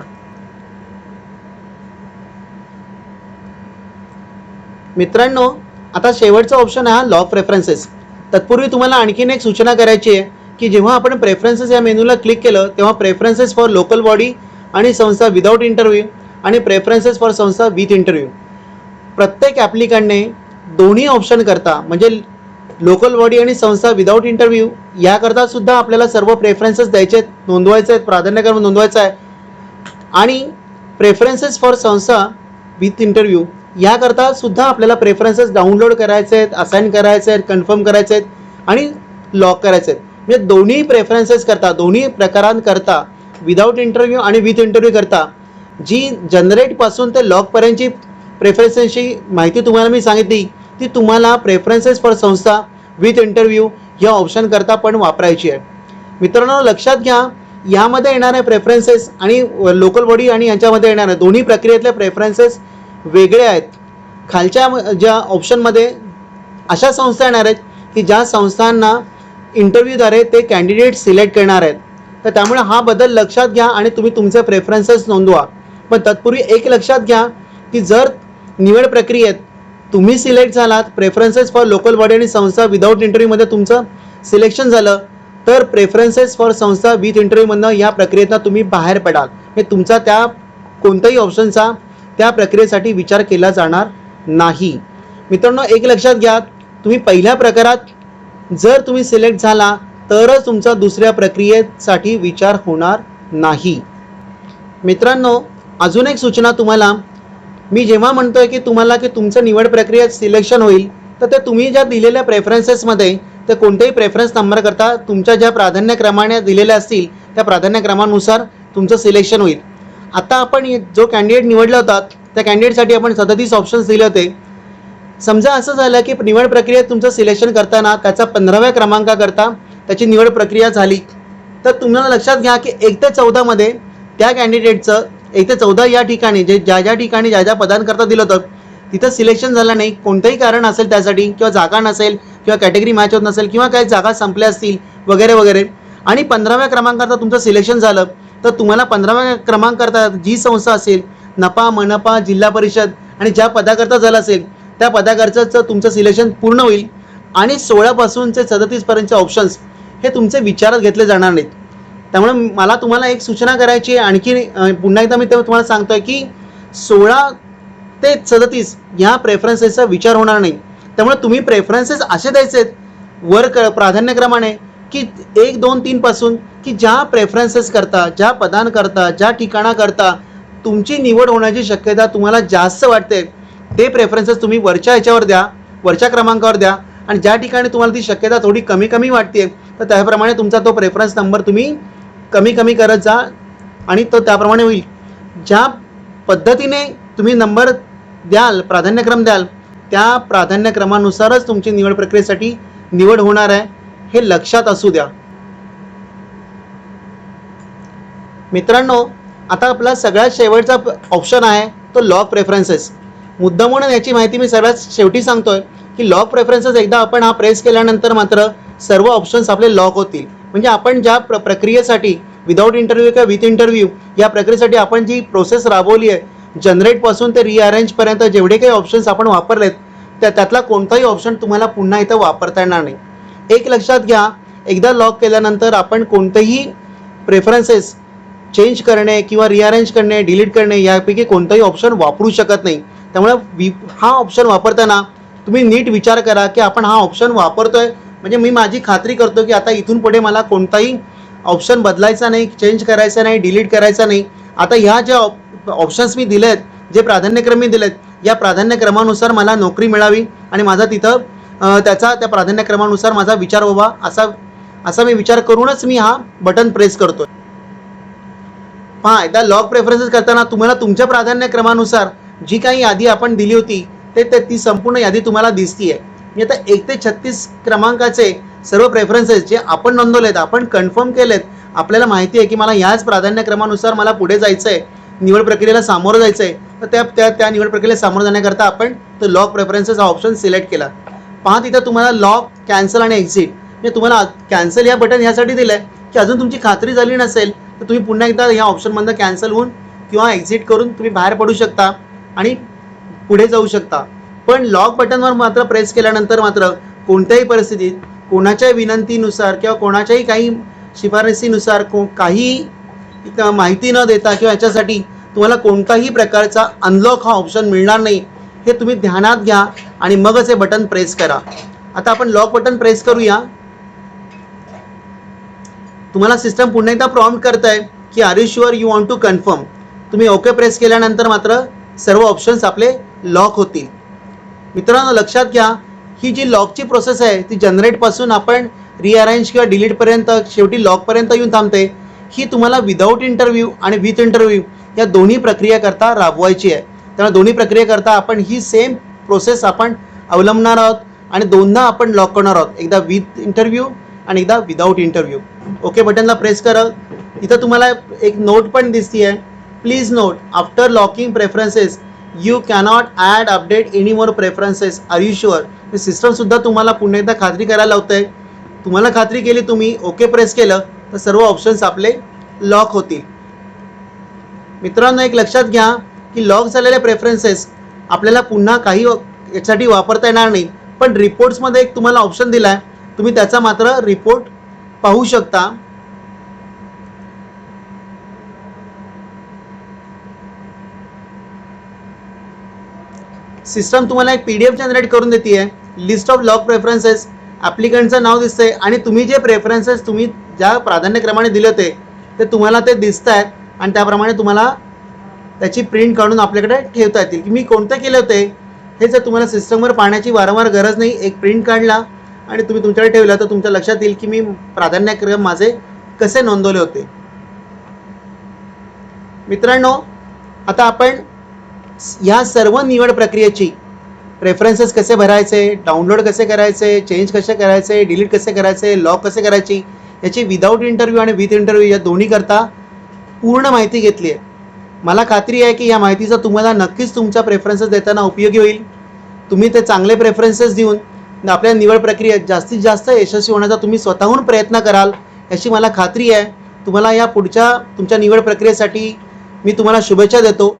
मित्रांनो, आता शेवटचा ऑप्शन आहे लॉग प्रेफरन्सेस. तत्पूर्वी तुम्हाला आणखीन एक सूचना करायची आहे की जेव्हा आपण प्रेफरन्सेस या मेनूला क्लिक केलं तेव्हा प्रेफरन्सेस फॉर लोकल बॉडी आणि संस्था विदाऊट इंटरव्ह्यू आणि प्रेफरन्सेस फॉर संस्था विथ इंटरव्ह्यू, प्रत्येक ॲप्लिकंटने दोन्ही ऑप्शन करता, म्हणजे लोकल बॉडी आणि संस्था विदाऊट इंटरव्ह्यू याकरता सुद्धा आपल्याला सर्व प्रेफरन्सेस द्यायचे आहेत, नोंदवायचे आहेत, प्राधान्यक्रम नोंदवायचा आहे. आणि प्रेफरन्सेस फॉर संस्था विथ इंटरव्ह्यू याकरता सुद्धा आपल्याला प्रेफरन्सेस डाउनलोड करायचे आहेत, असाइन करायचे आहेत, कन्फर्म करायचे आहेत आणि लॉक करायचे आहेत. म्हणजे दोन्ही प्रेफरन्सेस करता, दोन्ही प्रकारांकरता विदाऊट इंटरव्ह्यू आणि विथ इंटरव्ह्यू करता जी जनरेटपासून ते लॉकपर्यंतची प्रेफरन्सेसची माहिती तुम्हाला मी सांगितली, ती तुम्हाला प्रेफरन्सेस फॉर संस्था विथ इंटरव्ह्यू या ऑप्शन करता पण वापरायची आहे. मित्रांनो लक्षात घ्या, यामध्ये येणारे प्रेफरन्सेस आणि लोकल बॉडी आणि यांच्यामध्ये येणारे दोन्ही प्रक्रियेतले प्रेफरन्सेस वेगळे आहेत. खालच्या ज्या ऑप्शनमध्ये अशा संस्था येणार आहेत की ज्या संस्थांना इंटरव्ह्यूद्वारे ते कॅन्डिडेट सिलेक्ट करणार आहेत. तर त्यामुळे हा बदल लक्षात घ्या आणि तुम्ही तुमचे प्रेफरन्सेस नोंदवा. पण तत्पूर्वी एक लक्षात घ्या की जर निवड प्रक्रियेत तुम्ही सिलेक्ट झालात, प्रेफरन्सेस फॉर लोकल बॉडी आणि संस्था विदाऊट इंटरव्ह्यूमध्ये तुमचं सिलेक्शन झालं, तर प्रेफरन्सेस फॉर संस्था विथ इंटरव्ह्यूमधनं या प्रक्रियेतनं तुम्ही बाहेर पडाल. हे तुमचा त्या कोणत्याही ऑप्शनचा त्या प्रक्रियेसाठी विचार केला जाणार नाही. मित्रांनो एक लक्षात घ्या, तुम्ही पहिल्या प्रकारात जर तुम्ही सिलेक्ट झाला तरच तुमचा दुसऱ्या प्रक्रियेसाठी विचार होणार नाही. मित्रांनो अजून एक सूचना तुम्हाला, मी जेव्हा म्हणतोय की तुम्हाला की तुमचं निवड प्रक्रियेत सिलेक्शन होईल, तर ते तुम्ही ज्या दिलेल्या प्रेफरन्सेसमध्ये ते कोणतेही प्रेफरन्स नंबर करता तुमच्या ज्या प्राधान्यक्रमाने दिलेल्या असतील त्या प्राधान्यक्रमानुसार तुमचं सिलेक्शन होईल. आता आपण जो कॅन्डिडेट निवडला होता त्या कॅन्डिडेटसाठी आपण 37 ऑप्शन्स दिले होते. समजा असं झालं की निवड प्रक्रियेत तुमचं सिलेक्शन करताना त्याचा 15व्या क्रमांकाकरता त्याची निवड प्रक्रिया झाली, तर तुम्हाला लक्षात घ्या की 1 ते 14 मध्ये त्या कॅन्डिडेटचं 1 ते 14 या ठिकाणी ज्या ठिकाणी ज्या पदांकरता दिलं होतं तिथं सिलेक्शन झालं नाही, कोणतंही कारण असेल त्यासाठी, किंवा जागा नसेल किंवा कॅटेगरी मॅच होत नसेल किंवा काही जागा संपल्या असतील वगैरे वगैरे, आणि 15व्या क्रमांकाकरता तुमचं सिलेक्शन झालं, तर तुम्हाला 15व्या क्रमांकाकरता जी संस्था असेल, नपा, मनपा, जिल्हा परिषद आणि ज्या पदाकरता झालं असेल त्या पदाकरताचं तुमचं सिलेक्शन पूर्ण होईल आणि 16 पासूनचे 37 पर्यंतचे ऑप्शन्स हे तुमचे विचारात घेतले जाणार नाहीत. त्यामुळे मला तुम्हाला एक सूचना करायची आहे, आणखी पुन्हा एकदा मी तुम्हाला सांगतोय की 16 ते 37 ह्या प्रेफरन्सेसचा विचार होणार नाही. त्यामुळे तुम्ही प्रेफरन्सेस असे द्यायचे वर प्राधान्यक्रमाने की 1, 2, 3 पासून की ज्या प्रेफरन्सेस करता, ज्या पदांकरता, ज्या ठिकाणाकरता तुमची निवड होण्याची शक्यता तुम्हाला जास्त वाटते ते प्रेफरन्सेस तुम्ही वरच्या ह्याच्यावर द्या, वरच्या क्रमांकावर द्या, आणि ज्या ठिकाणी तुम्हाला ती शक्यता थोडी कमी कमी वाटते तर त्याप्रमाणे तुमचा तो प्रेफरन्स नंबर तुम्ही कमी कमी करत जा आणि तो त्याप्रमाणे होईल. ज्या पद्धतीने तुम्ही नंबर द्याल, प्राधान्यक्रम द्याल, त्या प्राधान्यक्रमानुसारच तुमची निवड प्रक्रियेसाठी निवड होणार आहे, हे लक्षात असू द्या. मित्रांनो आता आपला सगळ्यात शेवटचा ऑप्शन आहे तो लॉक प्रेफरन्सेस. मुद्दा म्हणून याची माहिती मी सगळ्यात शेवटी सांगतोय की लॉक प्रेफरन्सेस एकदा आपण हा प्रेस केल्यानंतर मात्र सर्व ऑप्शन्स आपले लॉक होतील. म्हणजे आपण ज्या प्रक्रियेसाठी विदाऊट इंटरव्ह्यू किंवा विथ इंटरव्ह्यू या प्रक्रियेसाठी आपण जी प्रोसेस राबवली आहे, जनरेटपासून ते रिअरेंजपर्यंत जेवढे काही ऑप्शन्स आपण वापरलेत त्यातला कोणताही ऑप्शन तुम्हाला पुन्हा इथं वापरता येणार नाही. एक लक्षात घ्या, एकदा लॉक केल्यानंतर आपण कोणतेही प्रेफरन्सेस चेंज करणे किंवा रिअरेंज करणे, डिलीट करणे यापैकी कोणताही ऑप्शन वापरू शकत नाही. त्यामुळे हा ऑप्शन वापरताना तुम्ही नीट विचार करा की आपण हा ऑप्शन वापरतोय म्हणजे मी माझी खात्री करतो की आता इथून पुढे मला कोणताही ऑप्शन बदलायचा नाही, चेंज करायचा नाही, डिलीट करायचा नाही. आता ह्या ज्या ऑप्शन्स मी दिलेत, जे प्राधान्यक्रम मी दिलेत, या प्राधान्यक्रमानुसार मला नोकरी मिळावी आणि माझा तिथं त्या प्राधान्यक्रमानुसार माझा विचार व्हावा असा मी विचार करूनच मी हा बटन प्रेस करतोय. पहा, एकदा लॉक प्रेफरन्सेस करताना तुम्हाला तुमच्या प्राधान्यक्रमानुसार जी काही यादी आपण दिली होती ती संपूर्ण यादी तुम्हाला दिसतीये. मी आता 1 ते 36 क्रमांकाचे सर्व प्रेफरन्सेस जे आपण नोंदवलेत, आपण कन्फर्म केलेत, आपल्याला माहिती आहे की मला याच प्राधान्यक्रमानुसार मला पुढे जायचं आहे, निवड प्रक्रियेला सामोरं जायचं आहे, तर त्या निवड प्रक्रियेला सामोरं जाण्याकरता आपण तो लॉक प्रेफरन्सेस हा ऑप्शन सिलेक्ट केला. पहा तिथं तुम्हाला लॉक, कॅन्सल आणि एक्झिट, म्हणजे तुम्हाला कॅन्सल या बटन यासाठी दिलं आहे की अजून तुमची खात्री झाली नसेल तर तुम्ही पुन्हा एकदा या ऑप्शनमधनं कॅन्सल होऊन किंवा एक्झिट करून तुम्ही बाहेर पडू शकता आणि पुढे जाऊ शकता. पण लॉक बटनवर मात्र प्रेस केल्यानंतर मात्र कोणत्याही परिस्थितीत कोणाच्या विनंतीनुसार किंवा कोणाच्याही काही शिफारसीनुसार काही माहिती न देता किंवा याच्यासाठी तुम्हाला कोणताही प्रकारचा अनलॉक हा ऑप्शन मिळणार नाही, हे तुम्ही ध्यानात घ्या आणि मगच हे बटन प्रेस करा. आता आपण लॉक बटन प्रेस करूया. तुम्हाला सिस्टम पुन्हा एकदा प्रॉम्प्ट करताय की are you sure you want to confirm. तुम्ही ओके प्रेस केल्यानंतर मात्र सर्व ऑप्शन्स आपले लॉक होतील. मित्रांनो लक्षात घ्या, ही जी लॉकची प्रोसेस आहे ती जनरेटपासून आपण रिअरेंज किंवा डिलीटपर्यंत शेवटी लॉकपर्यंत येऊन थांबते. ही तुम्हाला विदाऊट इंटरव्ह्यू आणि विथ इंटरव्ह्यू या दोन्ही प्रक्रियेकरता राबवायची आहे. त्यामुळे दोन्ही प्रक्रियेकरता आपण ही सेम प्रोसेस आपण अवलंबणार आहोत आणि दोनदा आपण लॉक करणार आहोत, एकदा विथ इंटरव्ह्यू आणि एकदा विदाऊट इंटरव्ह्यू. ओके बटनला प्रेस करा. इथं तुम्हाला एक नोट पण दिसते आहे. Please note after locking preferences you cannot add update any more preferences. Are you sure? हे सिस्टमसुद्धा तुम्हाला पुन्हा एकदा खात्री करायला लावतं आहे. तुम्हाला खात्री केली, तुम्ही ओके प्रेस केलं तर सर्व ऑप्शन्स आपले लॉक होतील. मित्रांनो, एक लक्षात घ्या की लॉक झालेले प्रेफरन्सेस आपल्याला पुन्हा काही यासाठी वापरता येणार नाही, पण रिपोर्ट्समध्ये एक तुम्हाला ऑप्शन दिला आहे, तुम्ही त्याचा मात्र रिपोर्ट पाहू शकता. सिस्टम तुम्हाला एक PDF जनरेट करून देते आहे. लिस्ट ऑफ लॉक प्रेफरन्सेस, ॲप्लिकंटचं नाव दिसतंय आणि तुम्ही जे प्रेफरन्सेस तुम्ही ज्या प्राधान्यक्रमाने दिले होते ते तुम्हाला ते दिसत आहेत आणि त्याप्रमाणे तुम्हाला त्याची प्रिंट काढून आपल्याकडे ठेवता येतील की मी कोणते केले होते हे. जर तुम्हाला सिस्टमवर पाहण्याची वारंवार गरज नाही, एक प्रिंट काढला आणि तुम्ही तुमच्याकडे ठेवला तर तुमच्या लक्षात येईल की मी प्राधान्यक्रम माझे कसे नोंदवले होते. मित्रांनो, आता आपण ह्या सर्व निवड प्रक्रियेची प्रेफरन्सेस कसे भरायचे, डाउनलोड कसे करायचे, चेंज कसे करायचे, डिलीट कसे करायचे, लॉक कसे करायची, याची विदाऊट इंटरव्ह्यू आणि विथ इंटरव्ह्यू या दोन्ही करता पूर्ण माहिती घेतली आहे. मला खात्री आहे की या माहितीचा तुम्हाला नक्कीच तुमच्या प्रेफरन्सेस देताना उपयोगी होईल. तुम्ही ते चांगले प्रेफरन्सेस देऊन आपल्या निवड प्रक्रियेत जास्तीत जास्त यशस्वी होण्याचा तुम्ही स्वतःहून प्रयत्न कराल याची मला खात्री आहे. तुम्हाला या पुढच्या तुमच्या निवड प्रक्रियेसाठी मी तुम्हाला शुभेच्छा देतो.